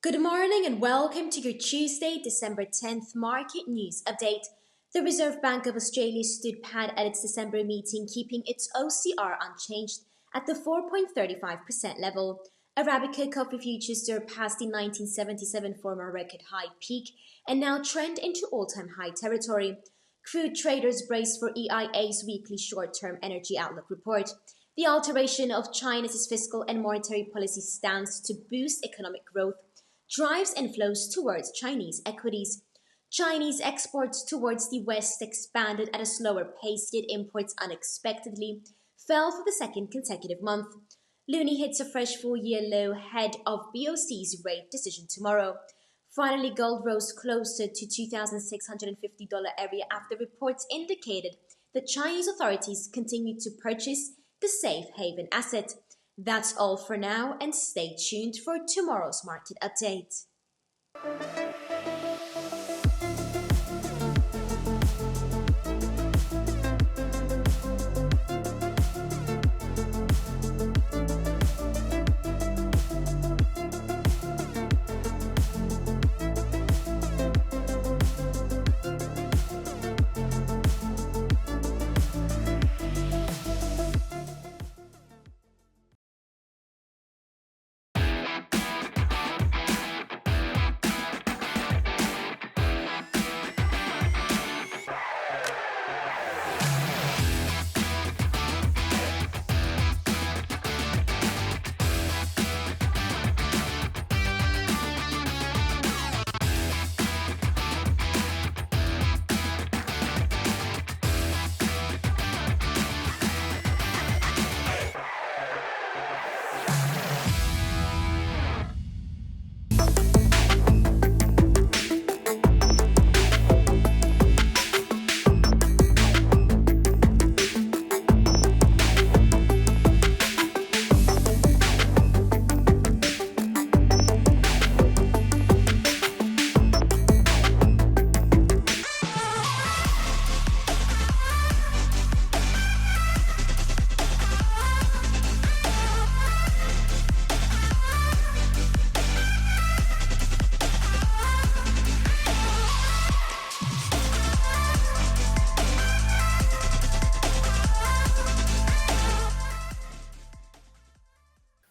Good morning and welcome to your Tuesday, December 10th market news update. The Reserve Bank of Australia stood pat at its December meeting, keeping its OCR unchanged at the 4.35% level. Arabica coffee futures surpassed the 1977 former record high peak and now trend into all-time high territory. Crude traders brace for EIA's weekly short-term energy outlook report. The alteration of China's fiscal and monetary policy stance to boost economic growth drives inflows towards Chinese equities. Chinese exports towards the West expanded at a slower pace, yet imports unexpectedly fell for the second consecutive month. Loonie hits a fresh full-year low ahead of BOC's rate decision tomorrow. Finally, gold rose closer to $2,650 area after reports indicated that Chinese authorities continued to purchase the safe haven asset. That's all for now, and stay tuned for tomorrow's market update.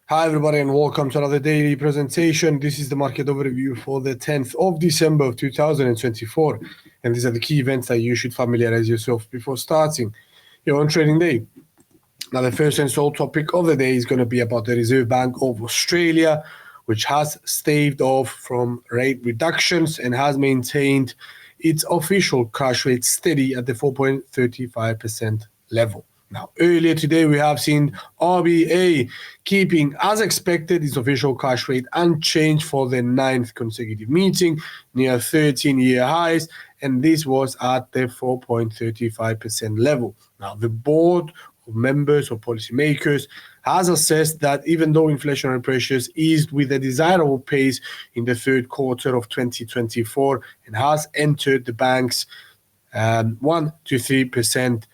Hi everybody and welcome to another daily presentation. This is the market overview for the 10th of December of 2024, and these are the key events that you should familiarize yourself before starting your own trading day. Now the first and sole topic of the day is going to be about the Reserve Bank of Australia, which has staved off from rate reductions and has maintained its official cash rate steady at the 4.35% level. Now, earlier today, we have seen RBA keeping, as expected, its official cash rate unchanged for the 9th consecutive meeting, near 13-year highs, and this was at the 4.35% level. Now, the board of members or policymakers has assessed that even though inflationary pressures eased with a desirable pace in the third quarter of 2024 and has entered the bank's 1 to 3%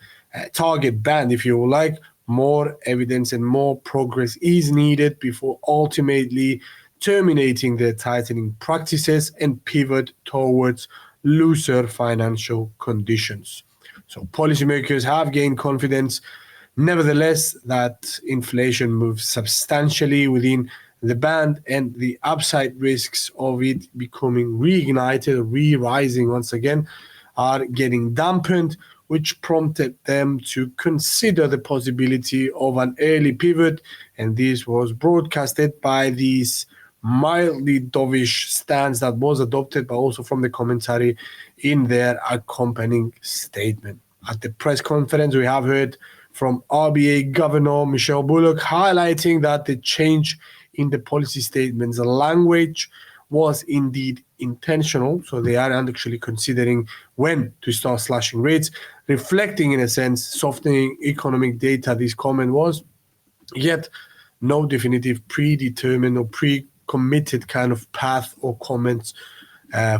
target band, if you like, more evidence and more progress is needed before ultimately terminating their tightening practices and pivot towards looser financial conditions. So policymakers have gained confidence, nevertheless, that inflation moves substantially within the band and the upside risks of it becoming reignited, re-rising once again, are getting dampened, which prompted them to consider the possibility of an early pivot, and this was broadcasted by this mildly dovish stance that was adopted, but also from the commentary in their accompanying statement. At the press conference, we have heard from RBA Governor Michelle Bullock highlighting that the change in the policy statement's language was indeed intentional, so they are actually considering when to start slashing rates, reflecting in a sense softening economic data. This comment was, yet no definitive predetermined or pre-committed kind of path or comments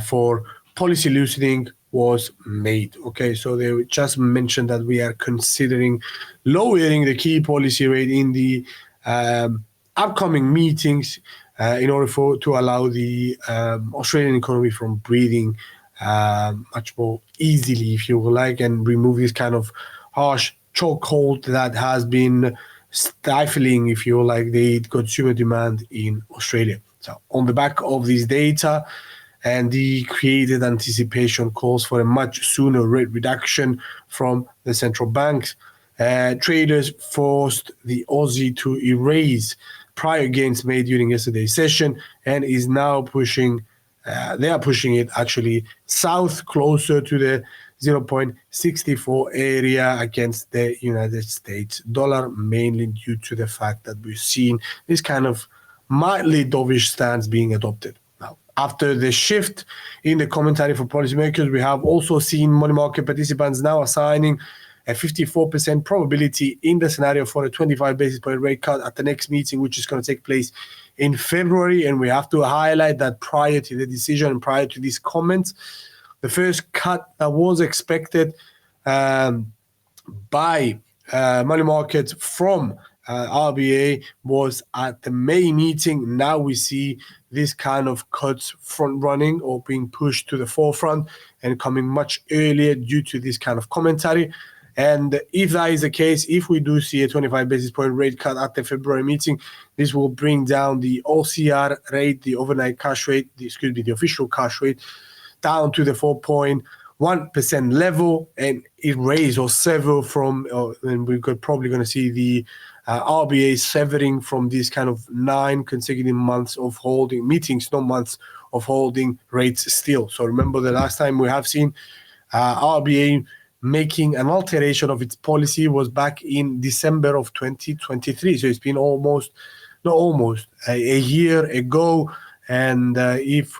for policy loosening was made. Okay, so they just mentioned that we are considering lowering the key policy rate in the upcoming meetings in order to allow the Australian economy from breathing much more easily, if you will like, and remove this kind of harsh chokehold that has been stifling, if you like, the consumer demand in Australia. So on the back of this data and the created anticipation calls for a much sooner rate reduction from the central banks, traders forced the Aussie to erase prior gains made during yesterday's session and is now pushing they are pushing it actually south closer to the 0.64 area against the United States dollar, mainly due to the fact that we've seen this kind of mildly dovish stance being adopted. Now, after the shift in the commentary for policymakers, we have also seen money market participants now assigning a 54% probability in the scenario for a 25 basis point rate cut at the next meeting, which is going to take place in February. And we have to highlight that prior to the decision and prior to these comments, the first cut that was expected by money markets from RBA was at the May meeting. Now we see this kind of cuts front running or being pushed to the forefront and coming much earlier due to this kind of commentary. And if that is the case, if we do see a 25 basis point rate cut at the February meeting, this will bring down the OCR rate, the overnight cash rate, the official cash rate, down to the 4.1% level, and erase or sever from, and we're probably going to see the RBA severing from these kind of 9 consecutive months of holding meetings, not months of holding rates still. So remember the last time we have seen RBA making an alteration of its policy was back in December of 2023. So it's been a year ago. And if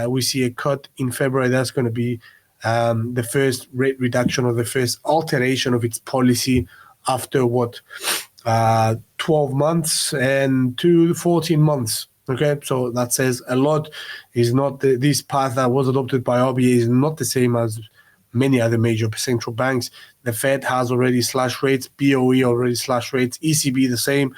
we see a cut in February, that's going to be the first rate reduction or the first alteration of its policy after 12 months and 14 months. Okay, so that says a lot. Is not this path that was adopted by RBA is not the same as many other major central banks. The Fed has already slashed rates, BOE already slashed rates, ECB the same.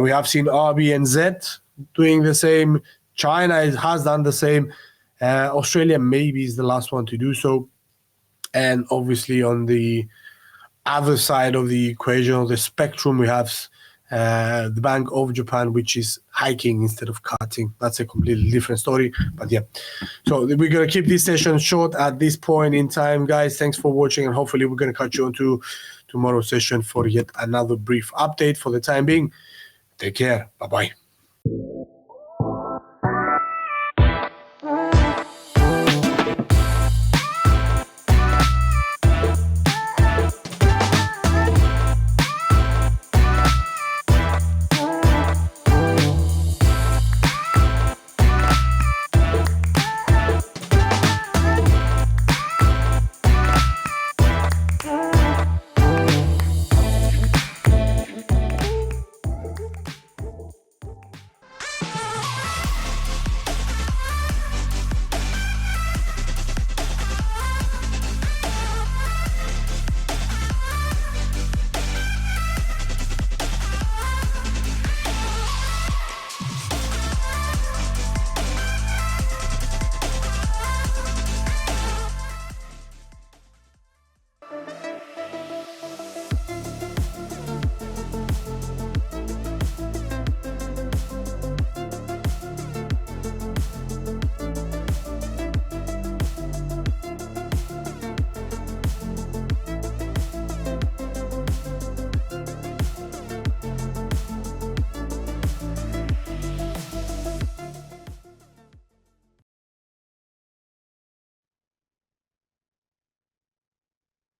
We have seen RBNZ doing the same. China has done the same. Australia maybe is the last one to do so. And obviously on the other side of the equation, of the spectrum, we have the Bank of Japan, which is hiking instead of cutting. That's a completely different story. But yeah, so we're going to keep this session short at this point in time, guys. Thanks for watching, and hopefully we're going to catch you on to tomorrow's session for yet another brief update. For the time being, take care. Bye-bye.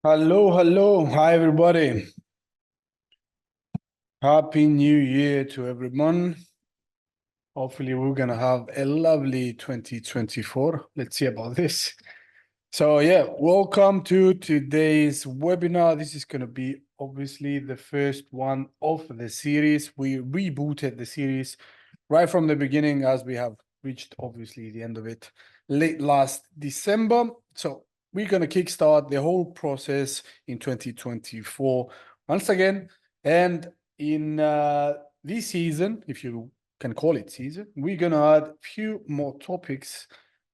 Hello. Hi, everybody. Happy New Year to everyone. Hopefully, we're going to have a lovely 2024. Let's see about this. So, yeah, welcome to today's webinar. This is going to be obviously the first one of the series. We rebooted the series right from the beginning, as we have reached, obviously, the end of it late last December. So, we're going to kickstart the whole process in 2024 once again. And in this season, if you can call it season, we're going to add a few more topics.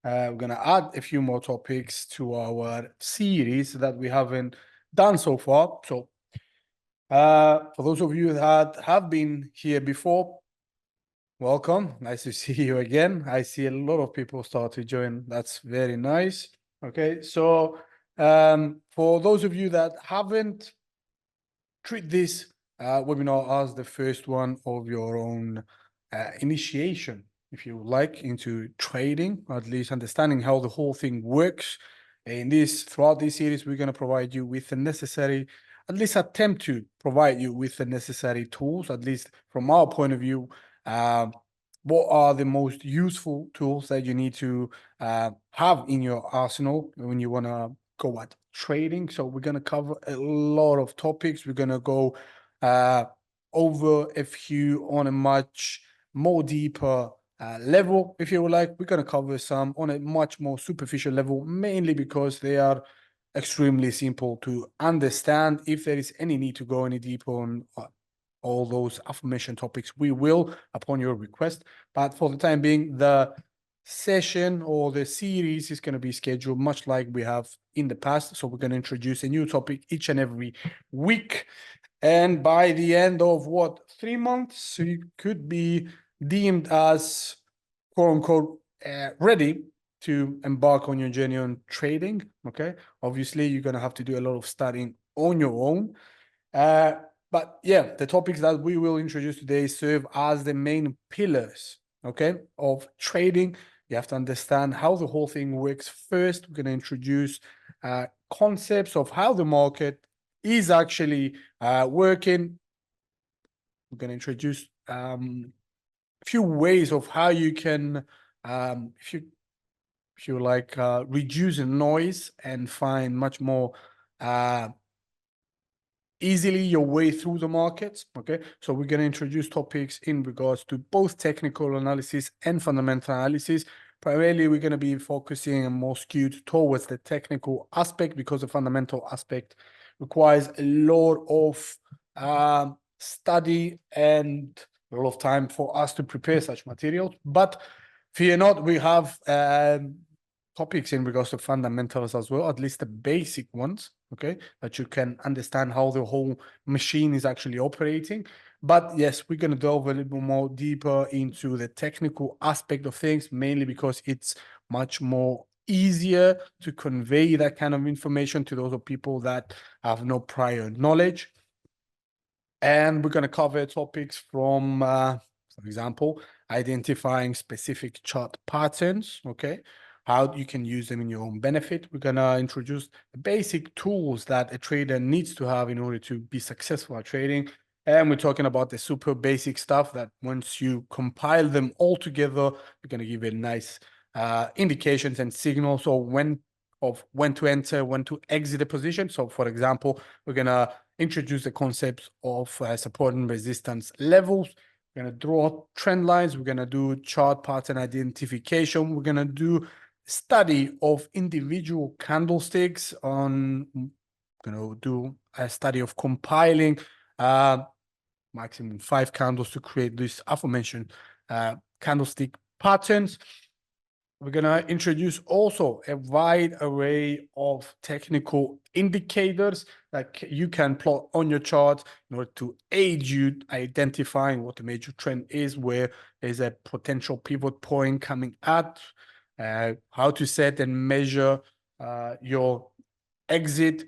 We're going to add a few more topics to our series that we haven't done so far. So for those of you that have been here before, welcome. Nice to see you again. I see a lot of people start to join. That's very nice. Okay, so for those of you that haven't, treat this webinar as the first one of your own initiation, if you like, into trading, or at least understanding how the whole thing works. Throughout this series, we're going to provide you with the necessary, at least attempt to provide you with the necessary tools, at least from our point of view. What are the most useful tools that you need to have in your arsenal when you want to go at trading? So we're going to cover a lot of topics. We're going to go over a few on a much more deeper level, if you would like. We're going to cover some on a much more superficial level, mainly because they are extremely simple to understand. If there is any need to go any deeper on all those aforementioned topics, we will upon your request. But for the time being, the session or the series is going to be scheduled much like we have in the past. So we're going to introduce a new topic each and every week. And by the end of 3 months, you could be deemed as quote unquote ready to embark on your journey on trading. Okay. Obviously, you're going to have to do a lot of studying on your own. But yeah, the topics that we will introduce today serve as the main pillars, okay, of trading. You have to understand how the whole thing works. First, we're going to introduce concepts of how the market is actually working. We're going to introduce a few ways of how you can, if you like, reduce the noise and find much more easily your way through the markets. Okay, so we're going to introduce topics in regards to both technical analysis and fundamental analysis. Primarily, we're going to be focusing and more skewed towards the technical aspect, because the fundamental aspect requires a lot of study and a lot of time for us to prepare such materials. But fear not, we have topics in regards to fundamentals as well, at least the basic ones, okay, that you can understand how the whole machine is actually operating. But yes, we're going to delve a little more deeper into the technical aspect of things, mainly because it's much more easier to convey that kind of information to those people that have no prior knowledge. And we're going to cover topics from, for example, identifying specific chart patterns, okay, how you can use them in your own benefit. We're going to introduce the basic tools that a trader needs to have in order to be successful at trading. And we're talking about the super basic stuff that once you compile them all together, we're going to give you nice indications and signals of when to enter, when to exit a position. So for example, we're going to introduce the concepts of support and resistance levels. We're going to draw trend lines. We're going to do chart pattern identification. We're going to do study of individual candlesticks. We're going to do a study of compiling maximum 5 candles to create this aforementioned candlestick patterns. We're going to introduce also a wide array of technical indicators that you can plot on your chart in order to aid you identifying what the major trend is, where there's a potential pivot point coming at, how to set and measure your exit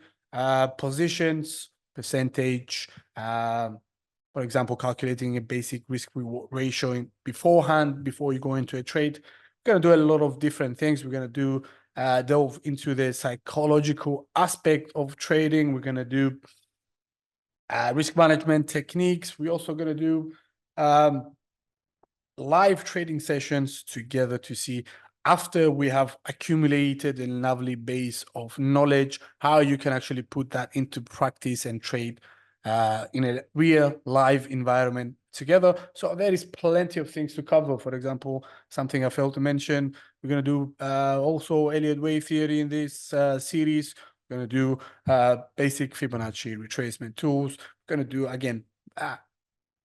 positions, percentage, for example, calculating a basic risk reward ratio beforehand, before you go into a trade. We're going to do a lot of different things. We're going to do delve into the psychological aspect of trading. We're going to do risk management techniques. We're also going to do live trading sessions together to see, after we have accumulated a lovely base of knowledge, how you can actually put that into practice and trade in a real live environment together. So there is plenty of things to cover. For example, something I failed to mention, we're going to do also Elliott wave theory in this series. We're going to do basic Fibonacci retracement tools. We're going to do, again,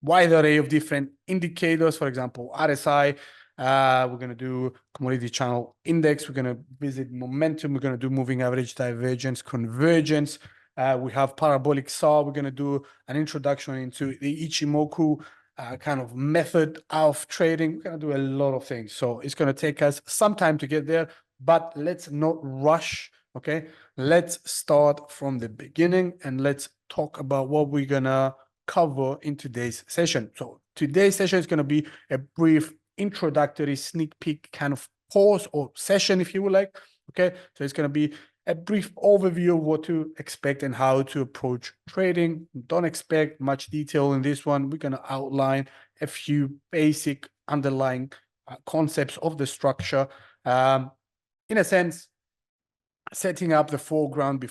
wide array of different indicators. For example, RSI, we're going to do commodity channel index. We're going to visit momentum. We're going to do moving average, divergence, convergence. We have parabolic saw. We're going to do an introduction into the Ichimoku kind of method of trading. We're going to do a lot of things. So it's going to take us some time to get there, but let's not rush. Okay, let's start from the beginning and let's talk about what we're going to cover in today's session. So today's session is going to be a brief introductory sneak peek kind of course or session, if you would like. Okay, so it's going to be a brief overview of what to expect and how to approach trading. Don't expect much detail in this one. We're going to outline a few basic underlying concepts of the structure. In a sense, setting up the foreground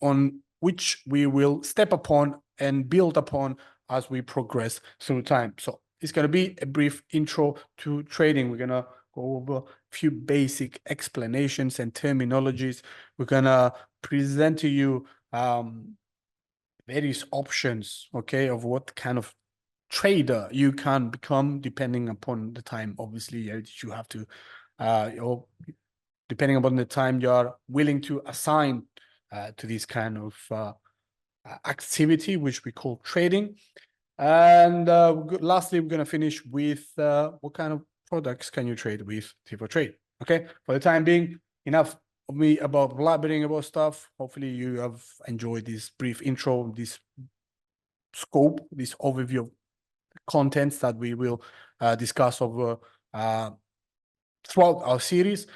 on which we will step upon and build upon as we progress through time. So it's going to be a brief intro to trading. We're going to go over a few basic explanations and terminologies. We're going to present to you various options, okay, of what kind of trader you can become depending upon the time. Obviously, you have to, depending upon the time you are willing to assign to this kind of activity, which we call trading. And lastly, we're going to finish with what kind of products can you trade with T4Trade. Okay, for the time being, enough of me about blabbering about stuff. Hopefully you have enjoyed this brief intro, this scope, this overview of contents that we will discuss over throughout our series.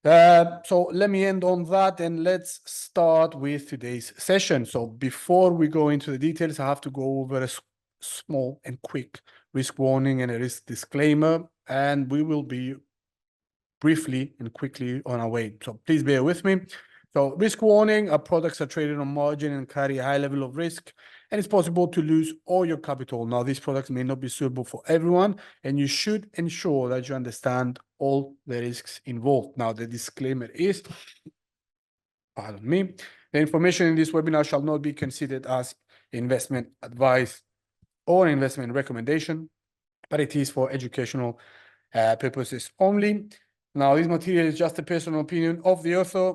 So let me end on that and let's start with today's session. So before we go into the details, I have to go over a small and quick risk warning and a risk disclaimer, and we will be briefly and quickly on our way. So please bear with me. So risk warning, our products are traded on margin and carry a high level of risk, and it's possible to lose all your capital. Now, these products may not be suitable for everyone, and you should ensure that you understand all the risks involved. Now, the disclaimer is, pardon me, the information in this webinar shall not be considered as investment advice or investment recommendation, but it is for educational purposes only. Now, this material is just a personal opinion of the author,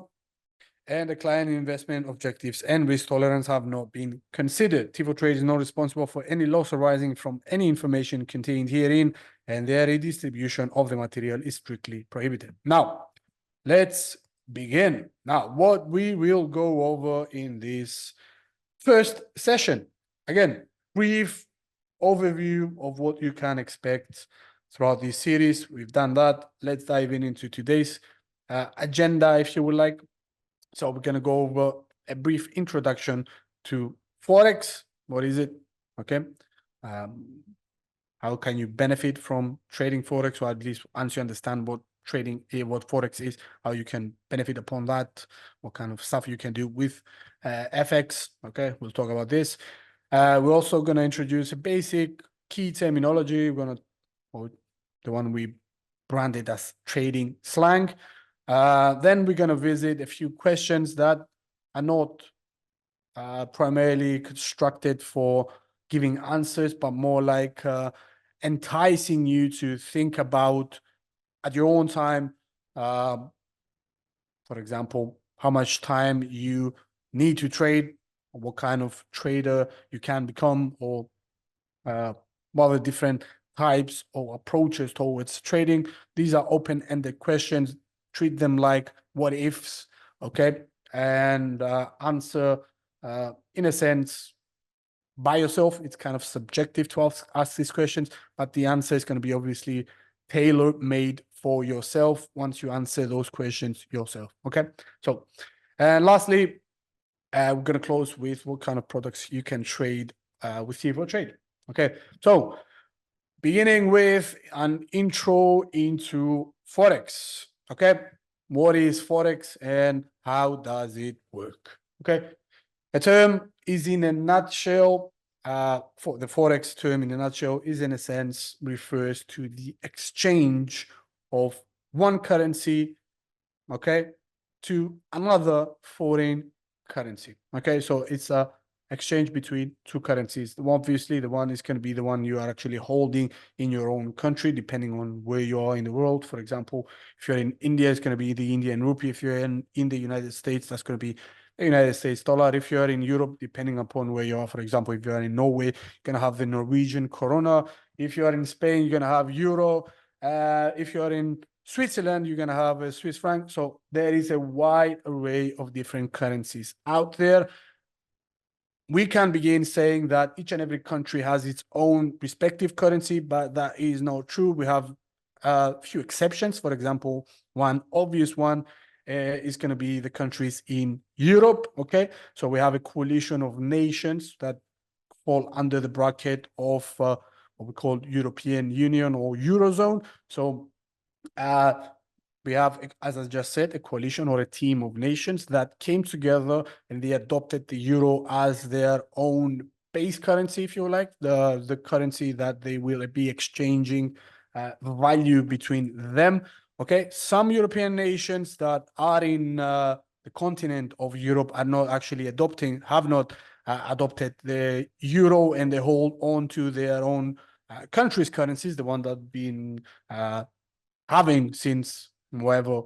and the client investment objectives and risk tolerance have not been considered. T4Trade is not responsible for any loss arising from any information contained herein, and their redistribution of the material is strictly prohibited. Now, let's begin. Now, what we will go over in this first session, again, brief overview of what you can expect throughout this series. We've done that. Let's dive into today's agenda, if you would like. So we're going to go over a brief introduction to Forex. What is it? Okay. How can you benefit from trading Forex, or at least once you understand what trading, what Forex is, how you can benefit upon that, what kind of stuff you can do with FX. Okay, we'll talk about this. We're also going to introduce a basic key terminology. We're going to, or the one we branded as trading slang. Then we're going to visit a few questions that are not primarily constructed for giving answers, but more like enticing you to think about at your own time, for example, how much time you need to trade, or what kind of trader you can become, or what are the different types or approaches towards trading. These are open-ended questions. Treat them like what ifs, okay? And answer, in a sense, by yourself. It's kind of subjective to ask these questions, but the answer is going to be obviously tailor-made for yourself once you answer those questions yourself, okay? So, and lastly, we're going to close with what kind of products you can trade with T4Trade, okay? So, beginning with an intro into Forex, okay? What is Forex and how does it work, okay? A term is in a nutshell, for the Forex term in a nutshell is in a sense refers to the exchange of one currency, okay, to another foreign currency, okay? So it's a exchange between two currencies. Obviously, the one is going to be the one you are actually holding in your own country, depending on where you are in the world. For example, if you're in India, it's going to be the Indian rupee. If you're in the United States, that's going to be the United States dollar. If you're in Europe, depending upon where you are, for example, if you're in Norway, you're going to have the Norwegian krona. If you are in Spain, you're going to have euro. If you're in Switzerland, you're going to have a Swiss franc. So there is a wide array of different currencies out there. We can begin saying that each and every country has its own respective currency, but that is not true. We have a few exceptions. For example, one obvious one is going to be the countries in Europe. Okay, so we have a coalition of nations that fall under the bracket of what we call European Union or Eurozone. So we have, as I just said, a coalition or a team of nations that came together and they adopted the euro as their own base currency, if you like, the currency that they will be exchanging value between them. Okay, some European nations that are in the continent of Europe are not actually have not adopted the euro, and they hold on to their own countries' currencies, the one that been having since whatever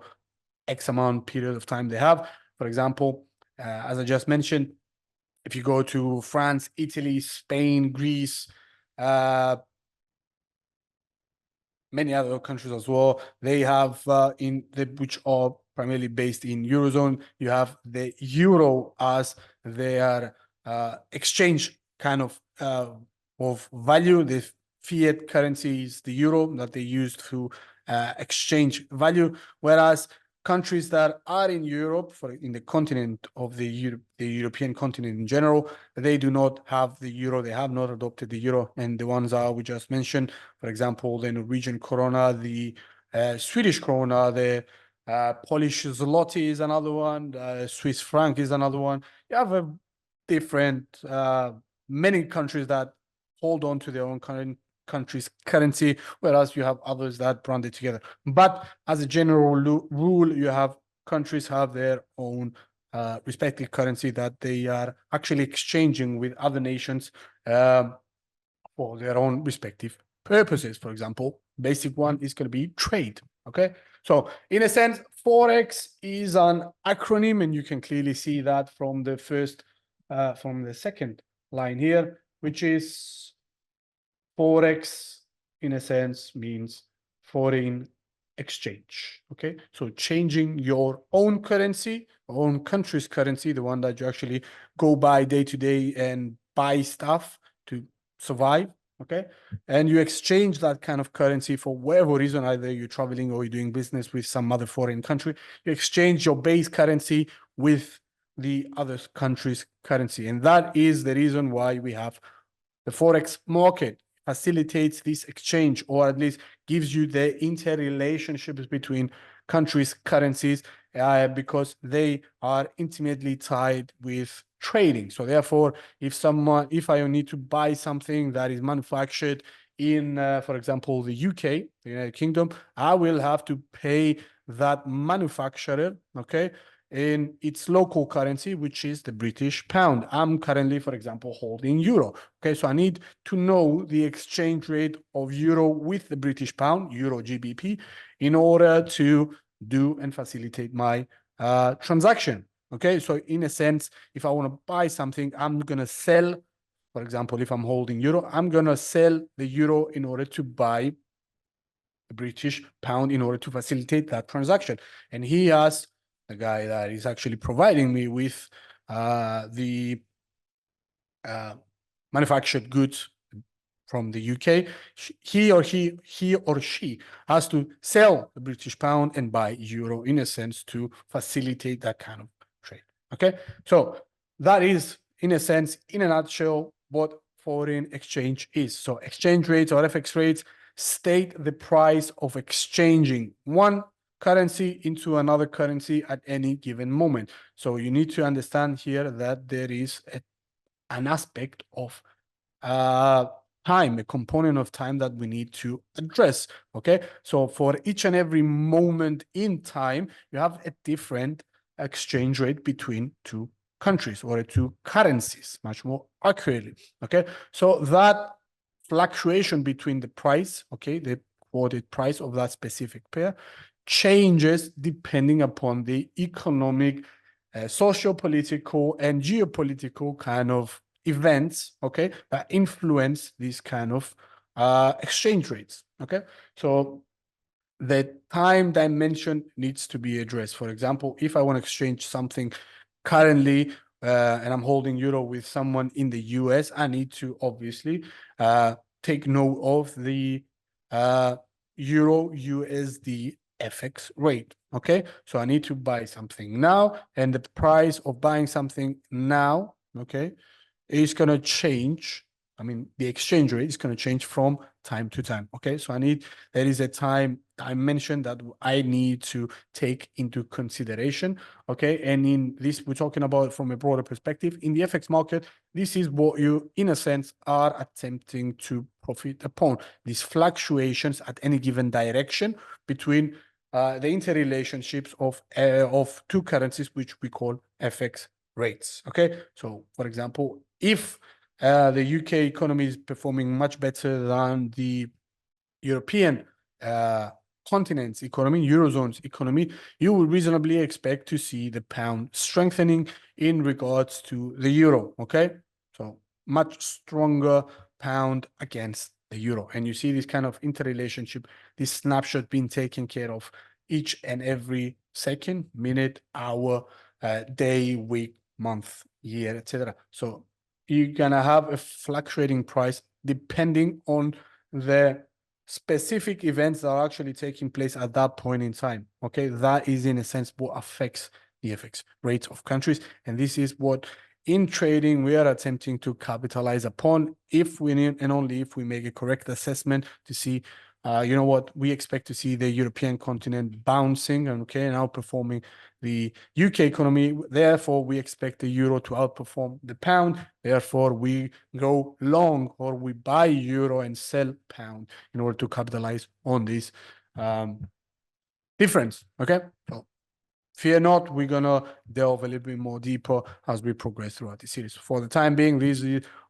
X amount period of time they have. For example, as I just mentioned, if you go to France, Italy, Spain, Greece, many other countries as well, they have which are primarily based in Eurozone, you have the euro as their exchange kind of value. The fiat currency is the euro that they use to exchange value, whereas countries that are in Europe, in the continent of the European continent in general, they do not have the euro. They have not adopted the euro, and the ones we just mentioned, for example, the Norwegian krona, the Swedish krona, the Polish zloty is another one, Swiss franc is another one. You have a different many countries that hold on to their own country's currency, whereas you have others that brand it together. But as a general rule, you have countries have their own respective currency that they are actually exchanging with other nations for their own respective purposes. For example, basic one is going to be trade. Okay, so in a sense, Forex is an acronym, and you can clearly see that from the second line here, which is Forex, in a sense, means foreign exchange. Okay, so changing your own currency, own country's currency, the one that you actually go by day to day and buy stuff to survive. Okay, and you exchange that kind of currency for whatever reason, either you're traveling or you're doing business with some other foreign country. You exchange your base currency with the other country's currency, and that is the reason why we have the Forex market. Facilitates this exchange, or at least gives you the interrelationships between countries' currencies, because they are intimately tied with trading. So therefore, if I need to buy something that is manufactured in, for example, the UK, the United Kingdom, I will have to pay that manufacturer, okay, in its local currency, which is the British pound. I'm currently, for example, holding euro. Okay, so I need to know the exchange rate of euro with the British pound, euro GBP, in order to do and facilitate my transaction. Okay, so in a sense, if I want to buy something, I'm going to sell, for example, if I'm holding euro, I'm going to sell the euro in order to buy the British pound in order to facilitate that transaction. And he has the guy that is actually providing me with the manufactured goods from the UK, he or she has to sell the British pound and buy euro, in a sense, to facilitate that kind of trade. Okay, so that is, in a sense, in a nutshell, what foreign exchange is. So exchange rates or FX rates state the price of exchanging one currency into another currency at any given moment. So you need to understand here that there is an aspect of time, a component of time that we need to address. Okay, so for each and every moment in time, you have a different exchange rate between two countries or two currencies, much more accurately. Okay, so that fluctuation between the price, okay, the quoted price of that specific pair changes depending upon the economic, socio-political, and geopolitical kind of events, okay, that influence these kind of exchange rates. Okay, so the time dimension needs to be addressed. For example, if I want to exchange something currently and I'm holding euro with someone in the US, I need to obviously take note of the euro USD FX rate. Okay, so I need to buy something now, and the price of buying something now, okay, is going to change. I mean, the exchange rate is going to change from time to time. Okay, so there is a time dimension that I need to take into consideration. Okay, and in this, we're talking about from a broader perspective. In the FX market, this is what you, in a sense, are attempting to profit upon. These fluctuations at any given direction between the interrelationships of two currencies, which we call FX rates. Okay, so for example, if the UK economy is performing much better than the European continent's economy, Eurozone's economy, you will reasonably expect to see the pound strengthening in regards to the euro. Okay, so much stronger pound against the euro. And you see this kind of interrelationship, this snapshot being taken care of each and every second, minute, hour, day, week, month, year, etc. So you're gonna have a fluctuating price depending on the specific events that are actually taking place at that point in time. Okay, that is in a sense what affects the FX rates of countries, and this is what in trading we are attempting to capitalize upon if we need, and only if we make a correct assessment to see you know what, we expect to see the European continent bouncing and okay, and outperforming the UK economy. Therefore, we expect the euro to outperform the pound. Therefore, we go long or we buy euro and sell pound in order to capitalize on this difference. Okay, so fear not, we're gonna delve a little bit more deeper as we progress throughout the series. For the time being, these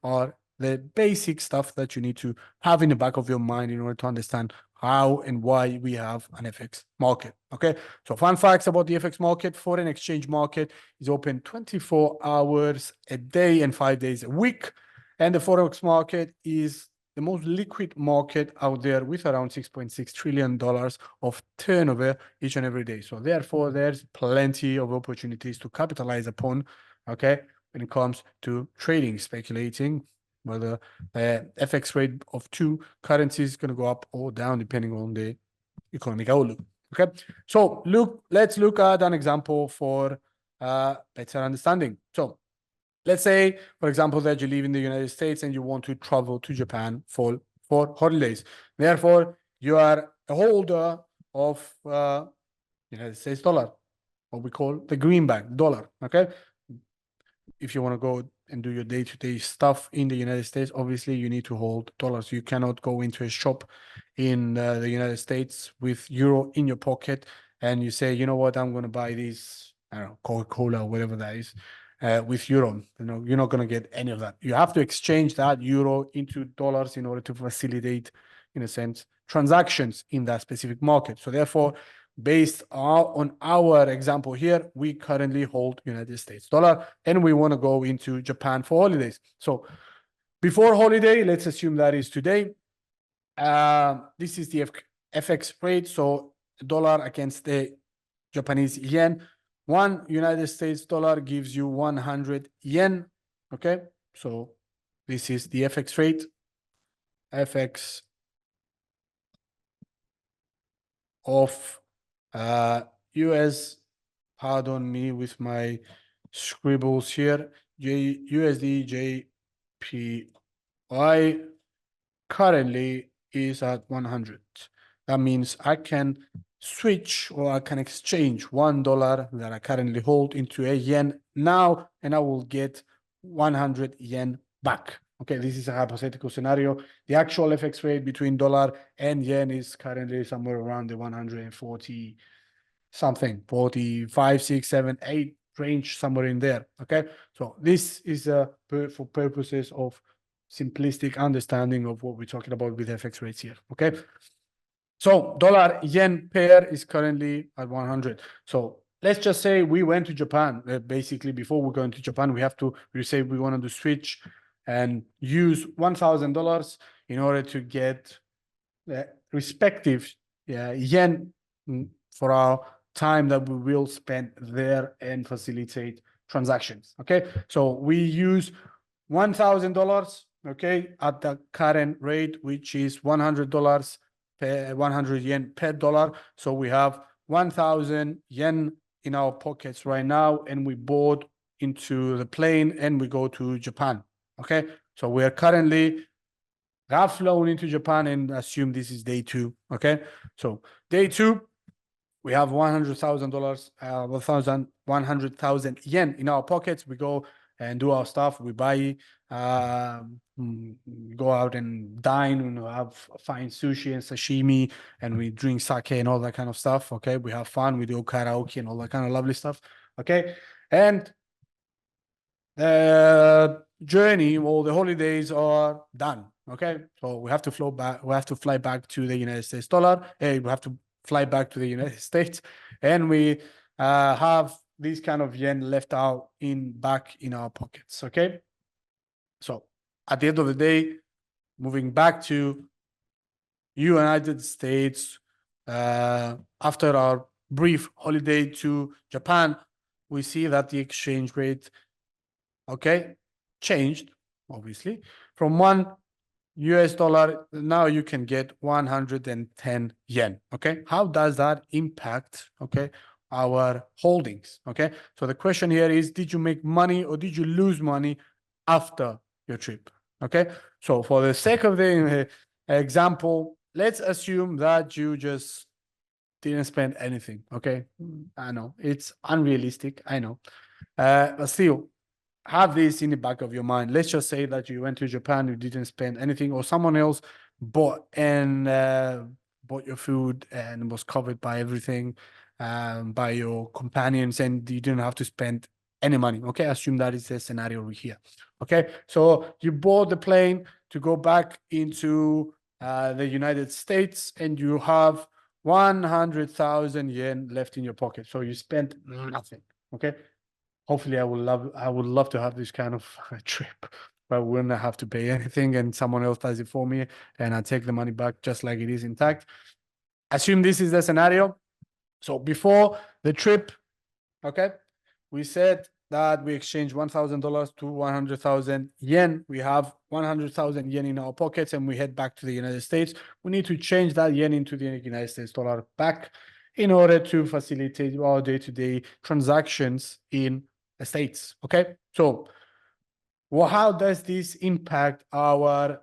are the basic stuff that you need to have in the back of your mind in order to understand how and why we have an FX market. Okay, so fun facts about the FX market: foreign exchange market is open 24 hours a day and 5 days a week, and the forex market is the most liquid market out there with around $6.6 trillion of turnover each and every day. So therefore, there's plenty of opportunities to capitalize upon, okay, when it comes to trading, speculating whether the FX rate of two currencies is going to go up or down depending on the economic outlook. Okay, so let's look at an example for better understanding. So let's say, for example, that you live in the United States and you want to travel to Japan for holidays. Therefore, you are a holder of United States dollar, what we call the greenback dollar. Okay, if you want to go and do your day-to-day stuff in the United States, obviously you need to hold dollars. You cannot go into a shop in the United States with euro in your pocket and you say, you know what, I'm going to buy these, I don't know, Coca-Cola or whatever that is, with euro. You know, you're not going to get any of that. You have to exchange that euro into dollars in order to facilitate, in a sense, transactions in that specific market. So therefore, based on our example here, we currently hold United States dollar and we want to go into Japan for holidays. So before holiday, let's assume that is today. This is the FX rate. So dollar against the Japanese yen. 1 United States dollar gives you 100 yen. Okay, so this is the FX rate. FX of US, pardon me with my scribbles here, USD JPY currently is at 100. That means I can switch or I can exchange $1 that I currently hold into a yen now, and I will get 100 yen back. Okay, this is a hypothetical scenario. The actual FX rate between dollar and yen is currently somewhere around the 140 something, 45, 6, 7, 8 range somewhere in there. Okay, so this is for purposes of simplistic understanding of what we're talking about with FX rates here. Okay, so dollar yen pair is currently at 100. So let's just say we went to Japan. Basically, before we go into Japan, we say we wanted to switch and use $1,000 in order to get the respective yen for our time that we will spend there and facilitate transactions. Okay, so we use $1,000, okay, at the current rate, which is $100 per 100 yen per dollar. So we have 1,000 yen in our pockets right now, and we board into the plane and we go to Japan. Okay, so we are currently have flown into Japan, and assume this is day 2. Okay, so day 2, we have $100,000, 100,000 yen in our pockets. We go and do our stuff. We buy, go out and dine, and have fine sushi and sashimi, and we drink sake and all that kind of stuff. Okay, we have fun. We do karaoke and all that kind of lovely stuff. Okay, and the journey or the holidays are done. Okay, so we have to fly back. We have to fly back to the United States dollar. Hey, we have to fly back to the United States, and we have these kind of yen left out back in our pockets. Okay, so at the end of the day, moving back to United States, after our brief holiday to Japan, we see that the exchange rate, okay, changed, obviously, from $1 now you can get 110 yen. Okay, how does that impact, okay, our holdings? Okay, so the question here is, did you make money or did you lose money after your trip? Okay, so for the sake of the example, let's assume that you just didn't spend anything. Okay, I know it's unrealistic, I know, but still, have this in the back of your mind. Let's just say that you went to Japan, you didn't spend anything, or someone else bought your food and was covered by everything, by your companions, and you didn't have to spend any money. Okay, assume that is the scenario over here. Okay, so you bought the plane to go back into the United States, and you have 100,000 yen left in your pocket. So you spent nothing. Okay, hopefully I would love to have this kind of trip, but I wouldn't have to pay anything and someone else does it for me and I take the money back just like it is intact. Assume this is the scenario. So before the trip, okay, we said that we exchanged $1,000 to 100,000 yen. We have 100,000 yen in our pockets and we head back to the United States. We need to change that yen into the United States dollar back in order to facilitate our day-to-day transactions in the States. Okay, so how does this impact our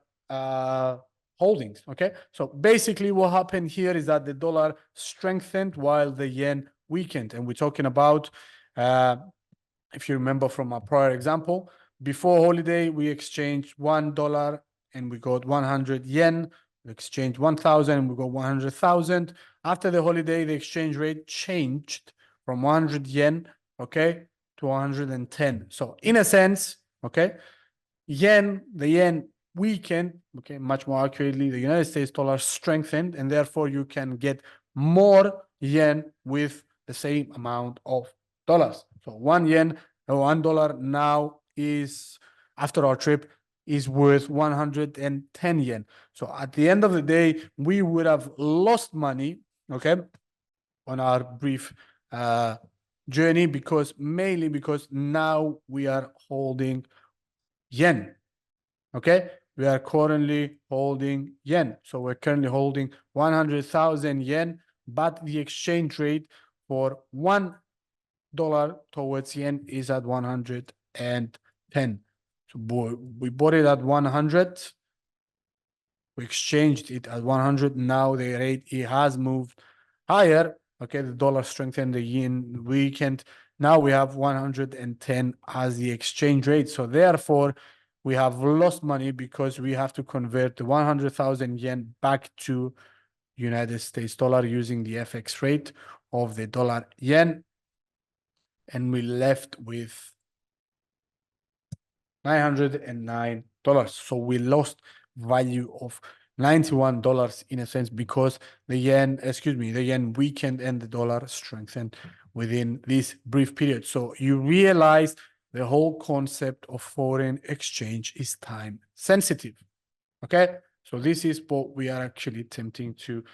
holdings? Okay, so basically what happened here is that the dollar strengthened while the yen weakened, and we're talking about, if you remember from our prior example, before holiday we exchanged $1 and we got 100 yen. We exchanged 1,000 and we got 100,000. After the holiday, the exchange rate changed from 100 yen, okay, to 110. So in a sense, okay, the yen weakened, okay, much more accurately, the United States dollar strengthened, and therefore you can get more yen with the same amount of dollars. So $1 now is, after our trip, is worth 110 yen. So at the end of the day, we would have lost money, okay, on our brief journey, mainly because now we are holding yen. Okay, we are currently holding yen. So we're currently holding 100,000 yen, but the exchange rate for $1 towards yen is at 110. So we bought it at 100. We exchanged it at 100. Now the rate, it has moved higher. Okay, the dollar strengthened, the yen weakened. Now we have 110 as the exchange rate. So therefore, we have lost money because we have to convert the 100,000 yen back to United States dollar using the FX rate of the dollar yen. and we left with $909. So we lost value of $91 in a sense because the yen weakened and the dollar strengthened within this brief period. So you realize the whole concept of foreign exchange is time sensitive. Okay, so this is what we are actually attempting to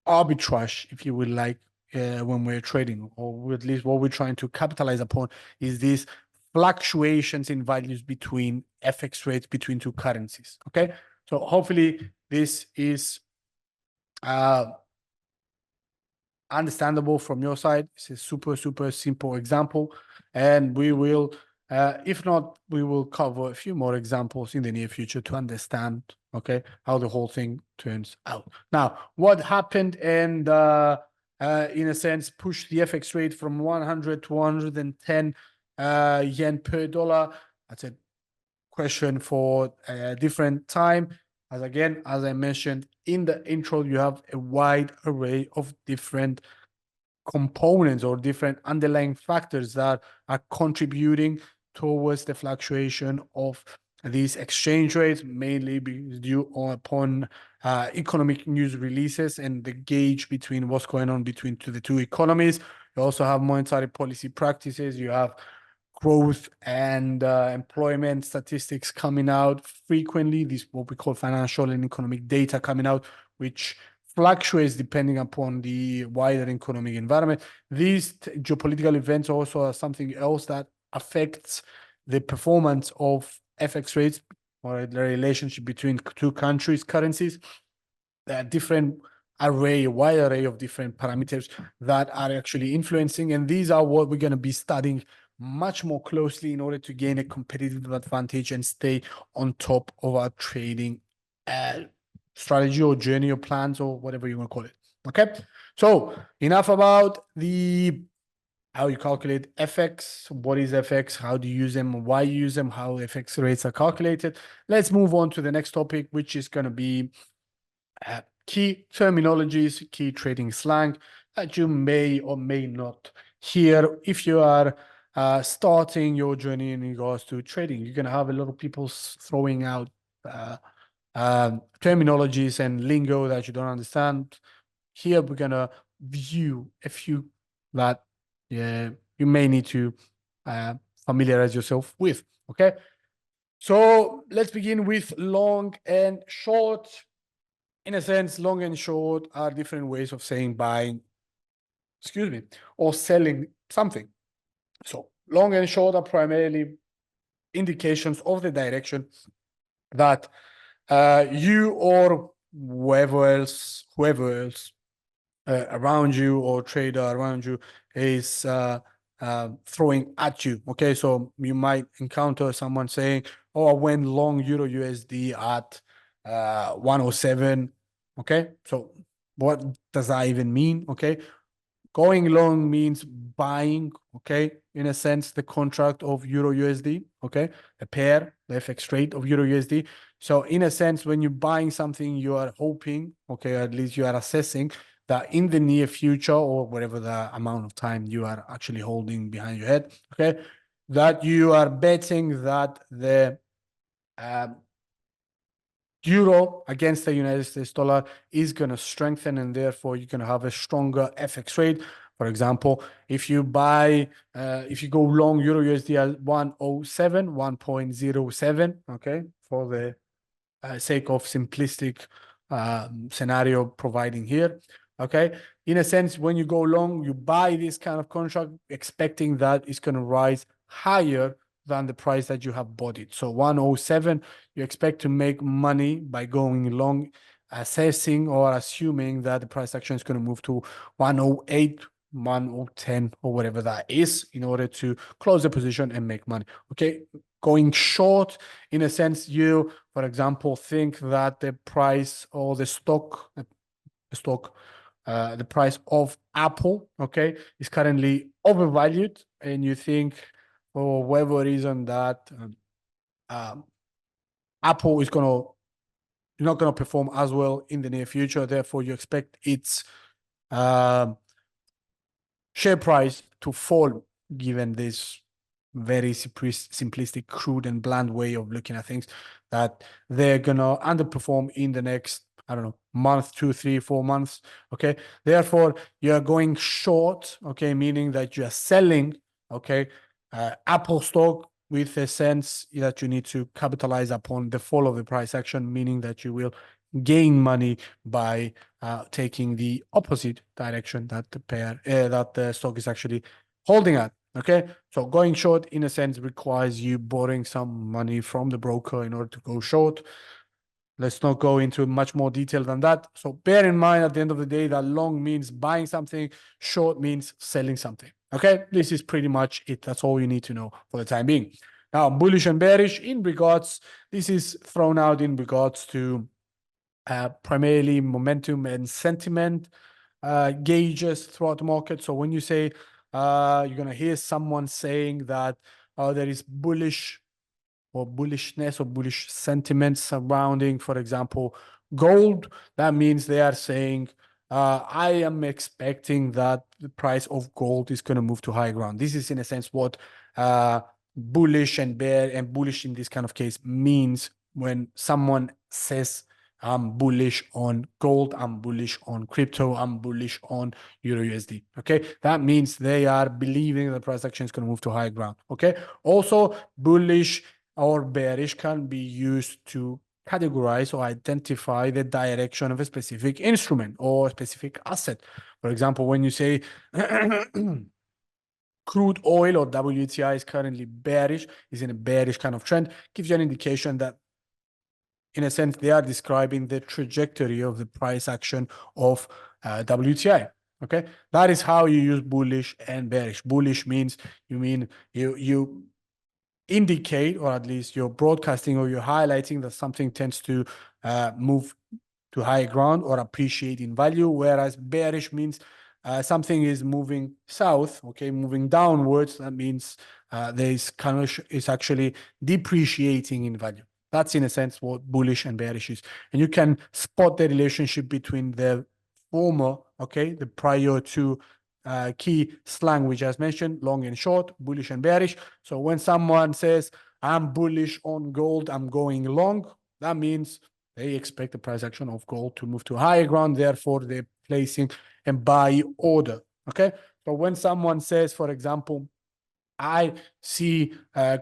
arbitrage, if you would like, when we're trading, or at least what we're trying to capitalize upon is these fluctuations in values between FX rates between two currencies. Okay, so hopefully this is understandable from your side. It's a super simple example, and we will if not, we will cover a few more examples in the near future to understand, okay, how the whole thing turns out. Now, what happened and in a sense pushed the FX rate from 100 to 110 yen per dollar? That's a question for a different time. As I mentioned in the intro, you have a wide array of different components or different underlying factors that are contributing towards the fluctuation of these exchange rates, mainly due upon economic news releases and the gauge between what's going on between the two economies. You also have monetary policy practices. You have growth and employment statistics coming out frequently. These what we call financial and economic data coming out, which fluctuates depending upon the wider economic environment. These geopolitical events also are something else that affects the performance of FX rates or the relationship between two countries' currencies. There are a wide array of different parameters that are actually influencing, and these are what we're going to be studying much more closely in order to gain a competitive advantage and stay on top of our trading strategy or journey or plans or whatever you want to call it. Okay, so enough about how you calculate FX, what is FX, how do you use them, why you use them, how FX rates are calculated. Let's move on to the next topic, which is going to be key terminologies, key trading slang that you may or may not hear if you are starting your journey in regards to trading. You're going to have a lot of people throwing out terminologies and lingo that you don't understand. Here, we're going to view a few that you may need to familiarize yourself with. Okay, so let's begin with long and short. In a sense, long and short are different ways of saying buying, or selling something. So long and short are primarily indications of the direction that you or whoever else around you or trader around you is throwing at you. Okay, so you might encounter someone saying, "Oh, I went long Euro USD at 107." Okay, so what does that even mean? Okay, going long means buying, okay, in a sense, the contract of Euro USD, okay, a pair, the FX rate of Euro USD. So in a sense, when you're buying something, you are hoping, okay, at least you are assessing that in the near future or whatever the amount of time you are actually holding behind your head, okay, that you are betting that the euro against the United States dollar is going to strengthen, and therefore you're going to have a stronger FX rate. For example, if you go long Euro USD at 107, 1.07, okay, for the sake of simplistic scenario providing here, okay, in a sense, when you go long, you buy this kind of contract expecting that it's going to rise higher than the price that you have bought it. So 107, you expect to make money by going long, assessing or assuming that the price action is going to move to 108, 110, or whatever that is, in order to close the position and make money. Okay, going short, in a sense, you, for example, think that the price or the price of Apple, okay, is currently overvalued, and you think for whatever reason that Apple is not gonna perform as well in the near future. Therefore, you expect its share price to fall, given this very simplistic, crude and bland way of looking at things, that they're gonna underperform in the next, I don't know, month, 2, 3, 4 months. Okay, therefore you're going short. Okay, meaning that you are selling. Okay, Apple stock, with a sense that you need to capitalize upon the fall of the price action, meaning that you will gain money by taking the opposite direction that the stock is actually holding at. Okay, so going short, in a sense, requires you borrowing some money from the broker in order to go short. Let's not go into much more detail than that. So bear in mind, at the end of the day, that long means buying something, short means selling something. Okay, this is pretty much it. That's all you need to know for the time being. Now, bullish and bearish in regards, this is thrown out in regards to primarily momentum and sentiment gauges throughout the market. So when you say, you're going to hear someone saying that there is bullish or bullishness or bullish sentiment surrounding, for example, gold, that means they are saying, I am expecting that the price of gold is going to move to high ground. This is, in a sense, what bullish and bear and bullish in this kind of case means when someone says, I'm bullish on gold, I'm bullish on crypto, I'm bullish on Euro USD. Okay, that means they are believing the price action is going to move to high ground. Okay, also bullish or bearish can be used to categorize or identify the direction of a specific instrument or a specific asset. For example, when you say crude oil or WTI is currently bearish, is in a bearish kind of trend, gives you an indication that, in a sense, they are describing the trajectory of the price action of WTI. Okay, that is how you use bullish and bearish. Bullish means you indicate, or at least you're broadcasting or you're highlighting that something tends to move to higher ground or appreciate in value, whereas bearish means something is moving south, okay, moving downwards. That means is actually depreciating in value. That's, in a sense, what bullish and bearish is. And you can spot the relationship between the former, okay, the prior to key slang which I just mentioned, long and short, bullish and bearish. So when someone says, I'm bullish on gold, I'm going long, that means they expect the price action of gold to move to higher ground. Therefore, they're placing a buy order. Okay. So when someone says, for example, I see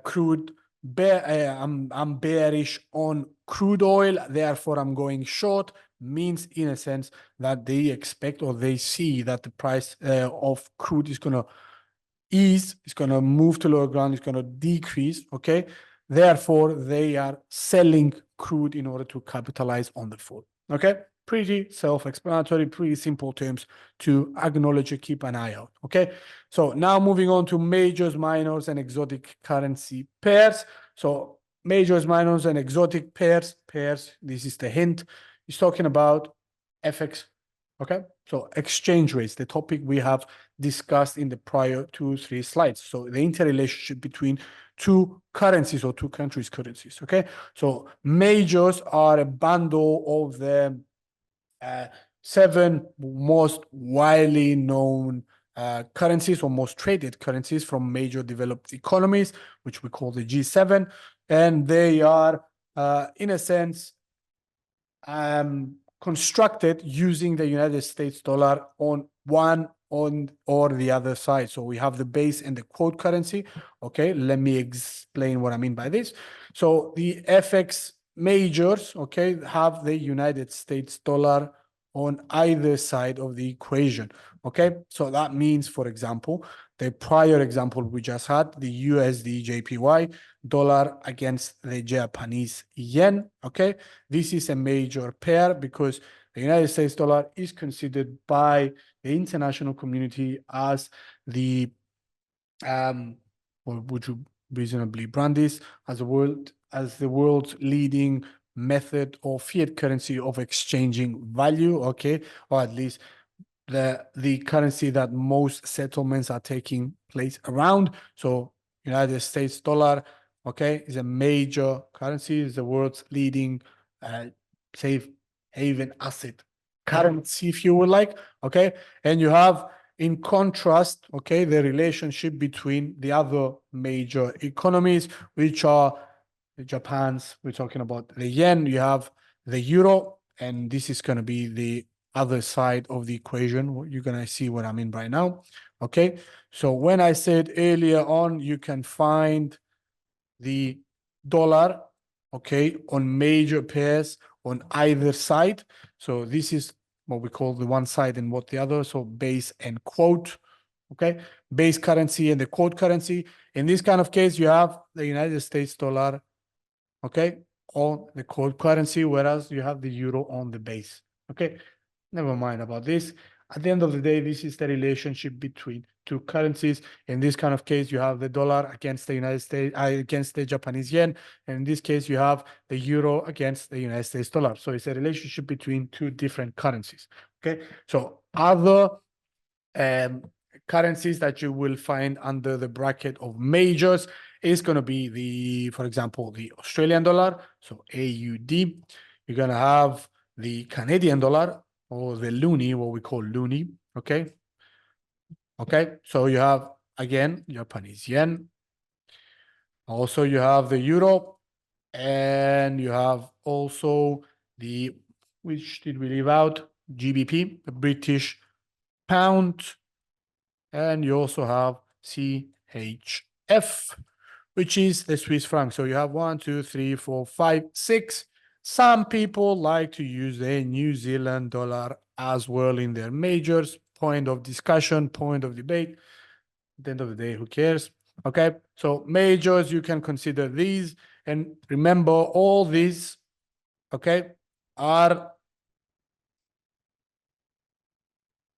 crude I'm bearish on crude oil, therefore I'm going short, means, in a sense, that they expect or they see that the price of crude is going to ease, it's going to move to lower ground, it's going to decrease. Okay, therefore they are selling crude in order to capitalize on the fall. Okay, pretty self-explanatory, pretty simple terms to acknowledge and keep an eye out. Okay, so now moving on to majors, minors, and exotic currency pairs. So majors, minors, and exotic pairs, this is the hint, is talking about FX. Okay, so exchange rates, the topic we have discussed in the prior 2-3 slides. So the interrelationship between two currencies or two countries' currencies. Okay, so majors are a bundle of the 7 most widely known currencies or most traded currencies from major developed economies, which we call the G7, and they are, in a sense, constructed using the United States dollar on one or the other side. So we have the base and the quote currency. Okay, let me explain what I mean by this. So the FX majors, okay, have the United States dollar on either side of the equation. Okay, so that means, for example, the prior example we just had, the USD JPY dollar against the Japanese yen. Okay, this is a major pair because the United States dollar is considered by the international community as the or would you reasonably brand this as the world's leading method or fiat currency of exchanging value, okay, or at least the currency that most settlements are taking place around. So United States dollar, okay, is a major currency, is the world's leading safe haven asset currency, if you would like, okay. And you have in contrast, okay, the relationship between the other major economies, which are Japan's, we're talking about the yen, you have the euro, and this is going to be the other side of the equation. You're going to see what I mean right now. Okay. So when I said earlier on, you can find the dollar, okay, on major pairs on either side. So this is what we call the one side and what the other. So base and quote, okay, base currency and the quote currency. In this kind of case, you have the United States dollar, okay, on the quote currency, whereas you have the euro on the base. Okay, never mind about this. At the end of the day, this is the relationship between two currencies. In this kind of case, you have the dollar against the United States, against the Japanese yen. And in this case, you have the euro against the United States dollar. So it's a relationship between two different currencies. Okay, so other currencies that you will find under the bracket of majors is going to be the, for example, the Australian dollar, so AUD. You're going to have the Canadian dollar or the loonie, what we call loonie, okay? Okay, so you have, again, Japanese yen. Also, you have the euro, and you have also the, which did we leave out? GBP, the British pound. And you also have CHF, which is the Swiss franc. So you have 1, 2, 3, 4, 5, 6. Some people like to use the New Zealand dollar as well in their majors. Point of discussion, point of debate. At the end of the day, who cares? Okay, so majors, you can consider these. And remember, all these, okay, are